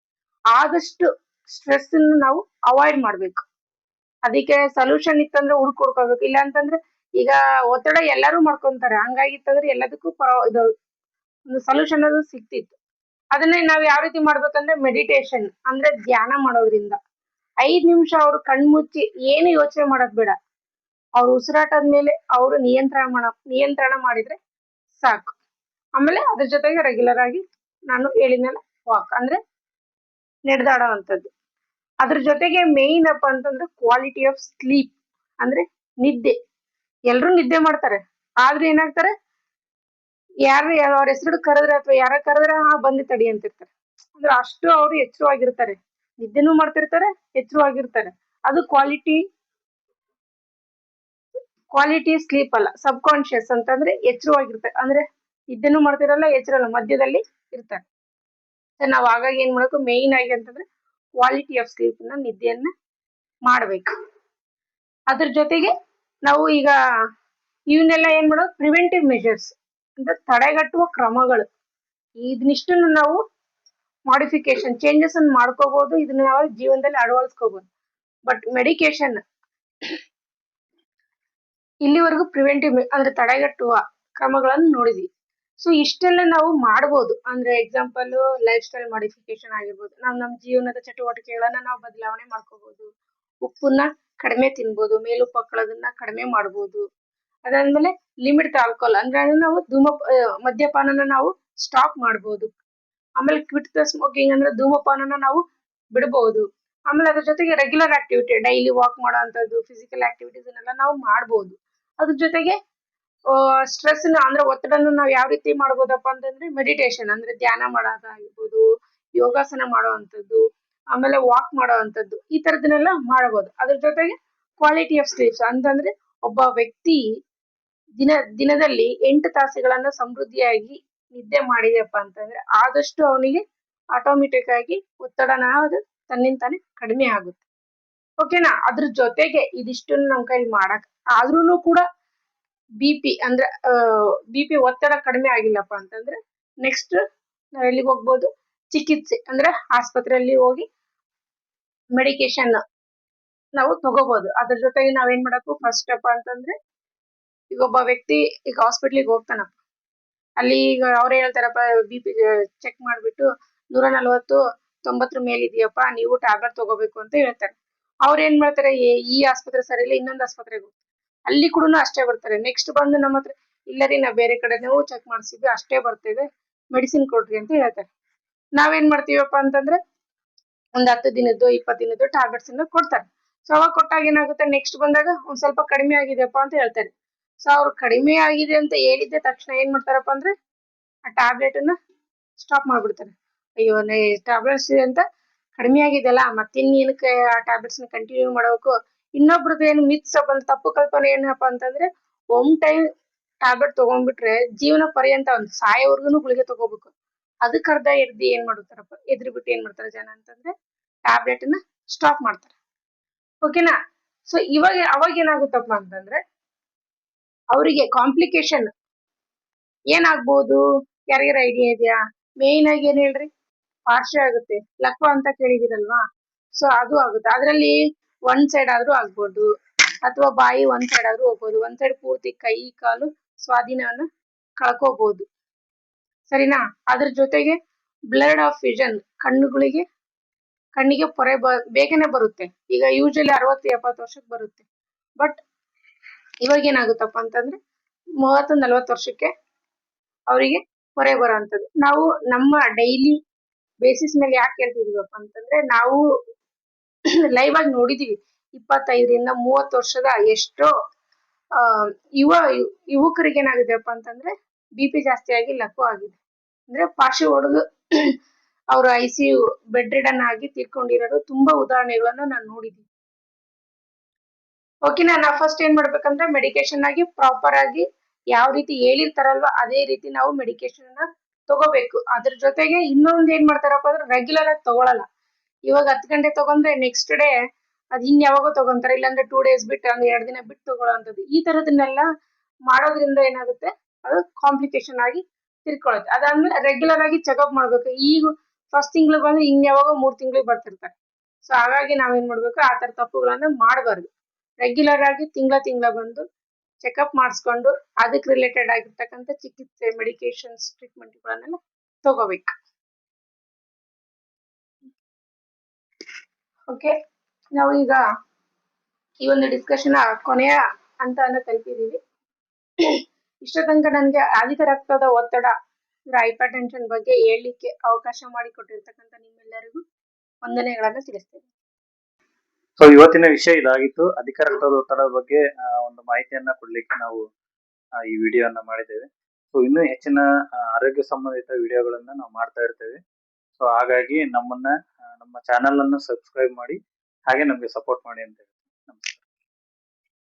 ಆದಷ್ಟು ಸ್ಟ್ರೆಸ್ ನಾವು ಅವಾಯ್ಡ್ ಮಾಡ್ಬೇಕು. ಅದಕ್ಕೆ ಸೊಲ್ಯೂಷನ್ ಇತ್ತಂದ್ರೆ ಹುಡ್ಕೊಡ್ಕೋಬೇಕು. ಇಲ್ಲ ಅಂತಂದ್ರೆ ಈಗ ಒತ್ತಡ ಎಲ್ಲರೂ ಮಾಡ್ಕೊಂತಾರೆ, ಹಂಗಾಗಿತ್ತಂದ್ರೆ ಎಲ್ಲದಕ್ಕೂ ಇದು ಒಂದು ಸೊಲ್ಯೂಷನ್ ಅದು ಸಿಕ್ತಿತ್ತು. ಅದನ್ನೇ ನಾವ್ ಯಾವ ರೀತಿ ಮಾಡ್ಬೇಕಂದ್ರೆ ಮೆಡಿಟೇಷನ್ ಅಂದ್ರೆ ಧ್ಯಾನ ಮಾಡೋದ್ರಿಂದ 5 ನಿಮಿಷ ಅವ್ರು ಕಣ್ಮುಚ್ಚಿ ಏನು ಯೋಚನೆ ಮಾಡೋದ್ ಬೇಡ, ಅವ್ರ ಉಸಿರಾಟದ ಮೇಲೆ ಅವರು ನಿಯಂತ್ರಣ ಮಾಡಿದ್ರೆ ಸಾಕು. ಆಮೇಲೆ ಅದ್ರ ಜೊತೆಗೆ ರೆಗ್ಯುಲರ್ ಆಗಿ ನಾನು ಹೇಳಿದ್ನಲ್ಲ ವಾಕ್ ಅಂದ್ರೆ ನಡೆದಾಡುವಂಥದ್ದು. ಅದ್ರ ಜೊತೆಗೆ ಮೇಯ್ನ್ ಅಪ್ ಅಂತಂದ್ರೆ ಕ್ವಾಲಿಟಿ ಆಫ್ ಸ್ಲೀಪ್ ಅಂದ್ರೆ ನಿದ್ದೆ. ಎಲ್ರು ನಿದ್ದೆ ಮಾಡ್ತಾರೆ, ಆದ್ರೆ ಏನಾಗ್ತಾರೆ ಅವ್ರ ಹೆಸರು ಕರೆದ್ರೆ ಅಥವಾ ಯಾರ ಕರೆದ್ರೆ ಬಂದು ತಡಿ ಅಂತಿರ್ತಾರೆ. ಅಂದ್ರೆ ಅಷ್ಟು ಅವ್ರು ಎಚ್ಚರವಾಗಿರ್ತಾರೆ, ನಿದ್ದೆನೂ ಮಾಡ್ತಿರ್ತಾರೆ, ಎಚ್ಚರವಾಗಿರ್ತಾರೆ. ಅದು ಕ್ವಾಲಿಟಿ ಸ್ಲೀಪ್ ಅಲ್ಲ, ಸಬ್ ಕಾನ್ಶಿಯಸ್ ಅಂತಂದ್ರೆ ಎಚ್ಚರವಾಗಿರ್ತಾರೆ. ಅಂದ್ರೆ ನಿದ್ದೆನೂ ಮಾಡ್ತಿರಲ್ಲ, ಎಚ್ಚರಲ್ಲ, ಮಧ್ಯದಲ್ಲಿ ಇರ್ತಾರೆ. ನಾವ್ ಹಾಗಾಗಿ ಏನ್ ಮಾಡ್ಬೇಕು ಮೇಯ್ನ್ ಆಗಿ ಅಂತಂದ್ರೆ ಕ್ವಾಲಿಟಿ ಆಫ್ ಸ್ಲೀಪ್ ನಿದ್ದೆಯನ್ನ ಮಾಡ್ಬೇಕು. ಅದ್ರ ಜೊತೆಗೆ ನಾವು ಈಗ ಇವನ್ನೆಲ್ಲ ಏನ್ ಮಾಡೋದು ಪ್ರಿವೆಂಟಿವ್ ಮೆಷರ್ಸ್ ಅಂದ್ರೆ ತಡೆಗಟ್ಟುವ ಕ್ರಮಗಳು. ಇದನ್ನಿಷ್ಟನ್ನು ನಾವು ಮಾಡಿಫಿಕೇಶನ್ ಚೇಂಜಸ್ ಅನ್ನು ಮಾಡ್ಕೋಬಹುದು, ಇದನ್ನ ನಾವು ಜೀವನದಲ್ಲಿ ಅಳವಡಿಸ್ಕೋಬಹುದು. ಬಟ್ ಮೆಡಿಕೇಶನ್ ಇಲ್ಲಿವರೆಗೂ ಪ್ರಿವೆಂಟಿವ್ ಅಂದ್ರೆ ತಡೆಗಟ್ಟುವ ಕ್ರಮಗಳನ್ನು ನೋಡಿದ್ವಿ. ಸೊ ಇಷ್ಟೆಲ್ಲ ನಾವು ಮಾಡ್ಬೋದು. ಅಂದ್ರೆ ಎಕ್ಸಾಂಪಲ್ ಲೈಫ್ ಸ್ಟೈಲ್ ಮಾಡಿಫಿಕೇಶನ್ ಆಗಿರ್ಬೋದು, ನಮ್ ಜೀವನದ ಚಟುವಟಿಕೆಗಳನ್ನ ನಾವು ಬದಲಾವಣೆ ಮಾಡ್ಕೋಬಹುದು, ಉಪ್ಪನ್ನ ಕಡಿಮೆ ತಿನ್ಬೋದು, ಮೇಲುಪ್ಪು ಹಾಕೊಳ್ಳೋದನ್ನ ಕಡಿಮೆ ಮಾಡ್ಬೋದು. ಅದಾದ್ಮೇಲೆ ಲಿಮಿಟ್ ಆಲ್ಕೋಹಾಲ್ ಅಂದ್ರೆ ನಾವು ಮದ್ಯಪಾನನ ನಾವು ಸ್ಟಾಪ್ ಮಾಡ್ಬೋದು. ಆಮೇಲೆ ಕ್ವಿಟ್ ದ ಸ್ಮೋಕಿಂಗ್ ಅಂದ್ರೆ ಧೂಮಪಾನನ ನಾವು ಬಿಡಬಹುದು. ಆಮೇಲೆ ಅದ್ರ ಜೊತೆಗೆ ರೆಗ್ಯುಲರ್ ಆಕ್ಟಿವಿಟಿ, ಡೈಲಿ ವಾಕ್ ಮಾಡೋಂಥದ್ದು, ಫಿಸಿಕಲ್ ಆಕ್ಟಿವಿಟೀಸ್ ನಾವು ಮಾಡ್ಬೋದು. ಅದ್ರ ಜೊತೆಗೆ ಸ್ಟ್ರೆಸ್ ಅಂದ್ರೆ ಒತ್ತಡನ ನಾವು ಯಾವ ರೀತಿ ಮಾಡ್ಬೋದಪ್ಪ ಅಂತಂದ್ರೆ ಮೆಡಿಟೇಷನ್ ಅಂದ್ರೆ ಧ್ಯಾನ ಮಾಡೋದಾಗಿರ್ಬೋದು, ಯೋಗಾಸನ ಮಾಡುವಂಥದ್ದು, ಆಮೇಲೆ ವಾಕ್ ಮಾಡುವಂಥದ್ದು, ಈ ತರದನ್ನೆಲ್ಲ ಮಾಡಬಹುದು. ಅದ್ರ ಜೊತೆಗೆ ಕ್ವಾಲಿಟಿ ಆಫ್ ಸ್ಲೀಪ್ಸ್ ಅಂತಂದ್ರೆ ಒಬ್ಬ ವ್ಯಕ್ತಿ ದಿನದಲ್ಲಿ 8 ತಾಸುಗಳನ್ನ ಸಮೃದ್ಧಿಯಾಗಿ ನಿದ್ದೆ ಮಾಡಿದೆಪ್ಪ ಅಂತಂದ್ರೆ ಆದಷ್ಟು ಅವನಿಗೆ ಆಟೋಮೆಟಿಕ್ ಆಗಿ ಒತ್ತಡನ ಅದು ತನ್ನಿಂತಾನೆ ಕಡಿಮೆ ಆಗುತ್ತೆ. ಓಕೆನಾ? ಅದ್ರ ಜೊತೆಗೆ ಇದಿಷ್ಟನ್ನು ನಮ್ ಕೈಲಿ ಮಾಡಕ್ ಆದ್ರೂನು ಕೂಡ ಬಿ.ಪಿ ಅಂದ್ರೆ ಬಿ.ಪಿ ಒತ್ತಡ ಕಡಿಮೆ ಆಗಿಲ್ಲಪ್ಪ ಅಂತಂದ್ರೆ ನೆಕ್ಸ್ಟ್ ನಾವ್ ಎಲ್ಲಿಗೆ ಹೋಗ್ಬೋದು? ಚಿಕಿತ್ಸೆ ಅಂದ್ರೆ ಆಸ್ಪತ್ರೆಯಲ್ಲಿ ಹೋಗಿ ಮೆಡಿಕೇಶನ್ ನಾವು ತಗೋಬಹುದು. ಅದ್ರ ಜೊತೆಗೆ ನಾವೇನ್ ಮಾಡಬೇಕು? ಫಸ್ಟ್ ಅಪ್ಪ ಅಂತಂದ್ರೆ ಈಗ ಒಬ್ಬ ವ್ಯಕ್ತಿ ಈಗ ಹಾಸ್ಪಿಟ್ಲಿಗೆ ಹೋಗ್ತಾನಪ್ಪ, ಅಲ್ಲಿ ಈಗ ಅವ್ರೇ ಹೇಳ್ತಾರಪ್ಪ ಬಿ.ಪಿ ಚೆಕ್ ಮಾಡ್ಬಿಟ್ಟು 140 90 ಮೇಲೆ ಇದೆಯಪ್ಪ, ನೀವು ಟ್ಯಾಬ್ಲೆಟ್ ತಗೋಬೇಕು ಅಂತ ಹೇಳ್ತಾರೆ. ಅವ್ರ ಏನ್ ಮಾಡ್ತಾರೆ? ಈ ಆಸ್ಪತ್ರೆ ಸರಿ ಇಲ್ಲ, ಇನ್ನೊಂದು ಆಸ್ಪತ್ರೆಗೆ ಹೋಗ್ತಾರೆ. ಅಲ್ಲಿ ಕೂಡ ಅಷ್ಟೇ ಬರ್ತಾರೆ. ನೆಕ್ಸ್ಟ್ ಬಂದು ನಮ್ಮ ಹತ್ರ ಇಲ್ಲ ರೀ, ನಾವ್ ಬೇರೆ ಕಡೆ ನಾವು ಚೆಕ್ ಮಾಡ್ಸಿದ್ವಿ, ಅಷ್ಟೇ ಬರ್ತಿದೆ, ಮೆಡಿಸಿನ್ ಕೊಡ್ರಿ ಅಂತ ಹೇಳ್ತಾರೆ. ನಾವೇನ್ ಮಾಡ್ತೀವಪ್ಪ ಅಂತಂದ್ರೆ ಒಂದ್ 10 ದಿನದ್ದು 20 ದಿನದ್ದು ಟ್ಯಾಬ್ಲೆಟ್ಸ್ ಅನ್ನ ಕೊಡ್ತಾರೆ. ಸೊ ಅವಾಗ ಕೊಟ್ಟಾಗ ಏನಾಗುತ್ತೆ? ನೆಕ್ಸ್ಟ್ ಬಂದಾಗ ಒಂದ್ ಸ್ವಲ್ಪ ಕಡಿಮೆ ಆಗಿದೆಯಪ್ಪ ಅಂತ ಹೇಳ್ತಾರೆ. ಸೊ ಅವ್ರು ಕಡಿಮೆ ಆಗಿದೆ ಅಂತ ಹೇಳಿದ್ದ ತಕ್ಷಣ ಏನ್ ಮಾಡ್ತಾರಪ್ಪ ಅಂದ್ರೆ ಆ ಟ್ಯಾಬ್ಲೆಟ್ ಅನ್ನ ಸ್ಟಾಪ್ ಮಾಡ್ಬಿಡ್ತಾರೆ. ಅಯ್ಯೋ ಟ್ಯಾಬ್ಲೆಟ್ಸ್ ಅಂತ ಕಡಿಮೆ ಆಗಿದೆಯಲ್ಲ, ಮತ್ತಿನ್ನೇನಕ್ಕೆ ಆ ಟ್ಯಾಬ್ಲೆಟ್ಸ್ ನ ಕಂಟಿನ್ಯೂ ಮಾಡಬೇಕು? ಇನ್ನೊಬ್ರದ್ದು ಏನು ಮಿತ್ಸ್ ಬಂದ್ ತಪ್ಪು ಕಲ್ಪನೆ ಏನಪ್ಪಾ ಅಂತಂದ್ರೆ ಒನ್ ಟೈಮ್ ಟ್ಯಾಬ್ಲೆಟ್ ತಗೊಂಡ್ಬಿಟ್ರೆ ಜೀವನ ಪರ್ಯಂತ ಒಂದು ಸಾಯೋವರ್ಗುನು ಗುಳಿಗೆ ತಗೋಬೇಕು. ಅದಕ್ಕೆ ಅರ್ಧ ಎದ್ದಿ ಏನ್ ಮಾಡ್ತಾರಪ್ಪ, ಎದ್ರಿ ಬಿಟ್ಟು ಏನ್ ಮಾಡ್ತಾರೆ ಜನ ಅಂತಂದ್ರೆ ಟ್ಯಾಬ್ಲೆಟ್ ನ ಸ್ಟಾಪ್ ಮಾಡ್ತಾರೆ. ಓಕೆನಾ? ಸೊ ಅವಾಗ ಏನಾಗುತ್ತಪ್ಪ ಅಂತಂದ್ರೆ ಅವರಿಗೆ ಕಾಂಪ್ಲಿಕೇಶನ್ ಏನಾಗ್ಬೋದು? ಯಾರಿಗಾರ ಐಡಿಯಾ ಇದೆಯಾ? ಮೇನ್ ಆಗಿ ಏನ್ ಹೇಳ್ರಿ? ಪಾರ್ಶ್ವ ಆಗುತ್ತೆ, ಲಕ್ವ ಅಂತ ಕೇಳಿದಿರಲ್ವಾ? ಸೊ ಅದು ಆಗುತ್ತೆ. ಅದ್ರಲ್ಲಿ ಒಂದ್ ಸೈಡ್ ಆದ್ರೂ ಆಗ್ಬೋದು, ಅಥವಾ ಬಾಯಿ ಒಂದ್ ಸೈಡ್ ಆದ್ರೂ ಹೋಗ್ಬೋದು, ಒಂದ್ ಸೈಡ್ ಪೂರ್ತಿ ಕೈ ಕಾಲು ಸ್ವಾಧೀನವನ್ನ ಕಳ್ಕೋಬಹುದು. ಸರಿನಾ? ಅದ್ರ ಜೊತೆಗೆ ಬ್ಲಡ್ ಆಫ್ ವಿಷನ್, ಕಣ್ಣಿಗೆ ಪೊರೆ ಬೇಗನೆ ಬರುತ್ತೆ. ಈಗ ಯೂಶಲಿ 60-70 ವರ್ಷಕ್ಕೆ ಬರುತ್ತೆ. ಬಟ್ ಇವಾಗ ಏನಾಗುತ್ತಪ್ಪ ಅಂತಂದ್ರೆ 30-40 ವರ್ಷಕ್ಕೆ ಅವರಿಗೆ ಹೊರೆ ಬರೋಂಥದ್ದು. ನಾವು ನಮ್ಮ ಡೈಲಿ ಬೇಸಿಸ್ ಮೇಲೆ ಯಾಕೆ ಹೇಳ್ತಿದೀವಪ್ಪ ಅಂತಂದ್ರೆ ನಾವು ಲೈವ್ ಆಗಿ ನೋಡಿದೀವಿ. 25-30 ವರ್ಷದ ಎಷ್ಟೋ ಯುವಕರಿಗೆ ಏನಾಗಿದೆಯಪ್ಪ ಅಂತಂದ್ರೆ ಬಿ.ಪಿ ಜಾಸ್ತಿ ಆಗಿ ಲಕ್ವ ಆಗಿದೆ. ಅಂದ್ರೆ ಪಾರ್ಶ್ವ ಹೊಡೆದು ಅವರು ICU ಬೆಡ್ ರಿಡನ್ ಆಗಿ ತೀರ್ಕೊಂಡಿರೋದು ತುಂಬಾ ಉದಾಹರಣೆಗಳನ್ನ ನಾನು ನೋಡಿದ್ದೀನಿ. ಓಕೆನಾ? ನಾವು ಫಸ್ಟ್ ಏನ್ ಮಾಡ್ಬೇಕಂದ್ರೆ ಮೆಡಿಕೇಶನ್ ಆಗಿ ಪ್ರಾಪರ್ ಆಗಿ ಯಾವ ರೀತಿ ಹೇಳಿರ್ತಾರಲ್ವಾ ಅದೇ ರೀತಿ ನಾವು ಮೆಡಿಕೇಶನ್ ತಗೋಬೇಕು. ಅದ್ರ ಜೊತೆಗೆ ಇನ್ನೊಂದ್ ಏನ್ ಮಾಡ್ತಾರಪ್ಪ ಅಂದ್ರೆ ರೆಗ್ಯುಲರ್ ಆಗಿ ತಗೊಳಲ್ಲ. ಇವಾಗ 10 ಗಂಟೆ ತಗೊಂಡ್ರೆ ನೆಕ್ಸ್ಟ್ ಡೇ ಅದ್ ಯಾವಾಗೋ ತಗೊಂತಾರೆ, ಇಲ್ಲಾಂದ್ರೆ 2 days ಬಿಟ್ಟು ಅಂದ್ರೆ 2 ದಿನ ಬಿಟ್ಟು ತಗೊಳ್ಳೋಂಥದ್ದು. ಈ ತರದನ್ನೆಲ್ಲ ಮಾಡೋದ್ರಿಂದ ಏನಾಗುತ್ತೆ? ಅದು ಕಾಂಪ್ಲಿಕೇಶನ್ ಆಗಿ ತಿರ್ಕೊಳ್ಳುತ್ತೆ. ಅದಾದ್ಮೇಲೆ ರೆಗ್ಯುಲರ್ ಆಗಿ ಚೆಕ್ಅಪ್ ಮಾಡ್ಬೇಕು. ಈಗ ಫಸ್ಟ್ ತಿಂಗಳು ಬಂದ್ರೆ ಯಾವಾಗೋ 3 ತಿಂಗಳಿಗೆ ಬರ್ತಿರ್ತಾರೆ. ಸೊ ಹಾಗಾಗಿ ನಾವೇನ್ ಮಾಡ್ಬೇಕು? ಆ ತರ ತಪ್ಪುಗಳನ್ನ ಮಾಡಬಾರ್ದು. ರೆಗ್ಯುಲರ್ ಆಗಿ ತಿಂಗಳ ಬಂದು ಚೆಕ್ಅಪ್ ಮಾಡಿಸ್ಕೊಂಡು ಅದಕ್ಕೆ ರಿಲೇಟೆಡ್ ಆಗಿರ್ತಕ್ಕಂಥ ಚಿಕಿತ್ಸೆ, ಮೆಡಿಕೇಶನ್ಸ್, ಟ್ರೀಟ್ಮೆಂಟ್ಗಳನ್ನೆಲ್ಲ ತಗೋಬೇಕು. ಓಕೆ, ನಾವು ಈಗ ಈ ಒಂದು ಡಿಸ್ಕಷನ್ ಕೊನೆಯ ಹಂತವನ್ನ ತಲುಪಿದೀವಿ. ಇಷ್ಟ ತನಕ ನನಗೆ ಅಧಿಕ ರಕ್ತದ ಒತ್ತಡ ಹೈಪರ್ ಟೆನ್ಷನ್ ಬಗ್ಗೆ ಹೇಳಲಿಕ್ಕೆ ಅವಕಾಶ ಮಾಡಿಕೊಟ್ಟಿರ್ತಕ್ಕಂಥ ನಿಮ್ಮೆಲ್ಲರಿಗೂ ವಂದನೆಗಳನ್ನ ತಿಳಿಸ್ತೇನೆ. ಸೊ ಇವತ್ತಿನ ವಿಷಯ ಇದಾಗಿತ್ತು. ಅಧಿಕ ರಕ್ತದೊತ್ತಡದ ಬಗ್ಗೆ ಒಂದು ಮಾಹಿತಿಯನ್ನ ಕೊಡ್ಲಿಕ್ಕೆ ನಾವು ಈ ವಿಡಿಯೋನ ಮಾಡಿದ್ದೇವೆ. ಸೊ ಇನ್ನೂ ಹೆಚ್ಚಿನ ಆರೋಗ್ಯ ಸಂಬಂಧಿತ ವಿಡಿಯೋಗಳನ್ನ ನಾವು ಮಾಡ್ತಾ ಇರ್ತೇವೆ. ಸೊ ಹಾಗಾಗಿ ನಮ್ಮ ಚಾನೆಲ್ ಅನ್ನು ಸಬ್ಸ್ಕ್ರೈಬ್ ಮಾಡಿ, ಹಾಗೆ ನಮ್ಗೆ ಸಪೋರ್ಟ್ ಮಾಡಿ ಅಂತ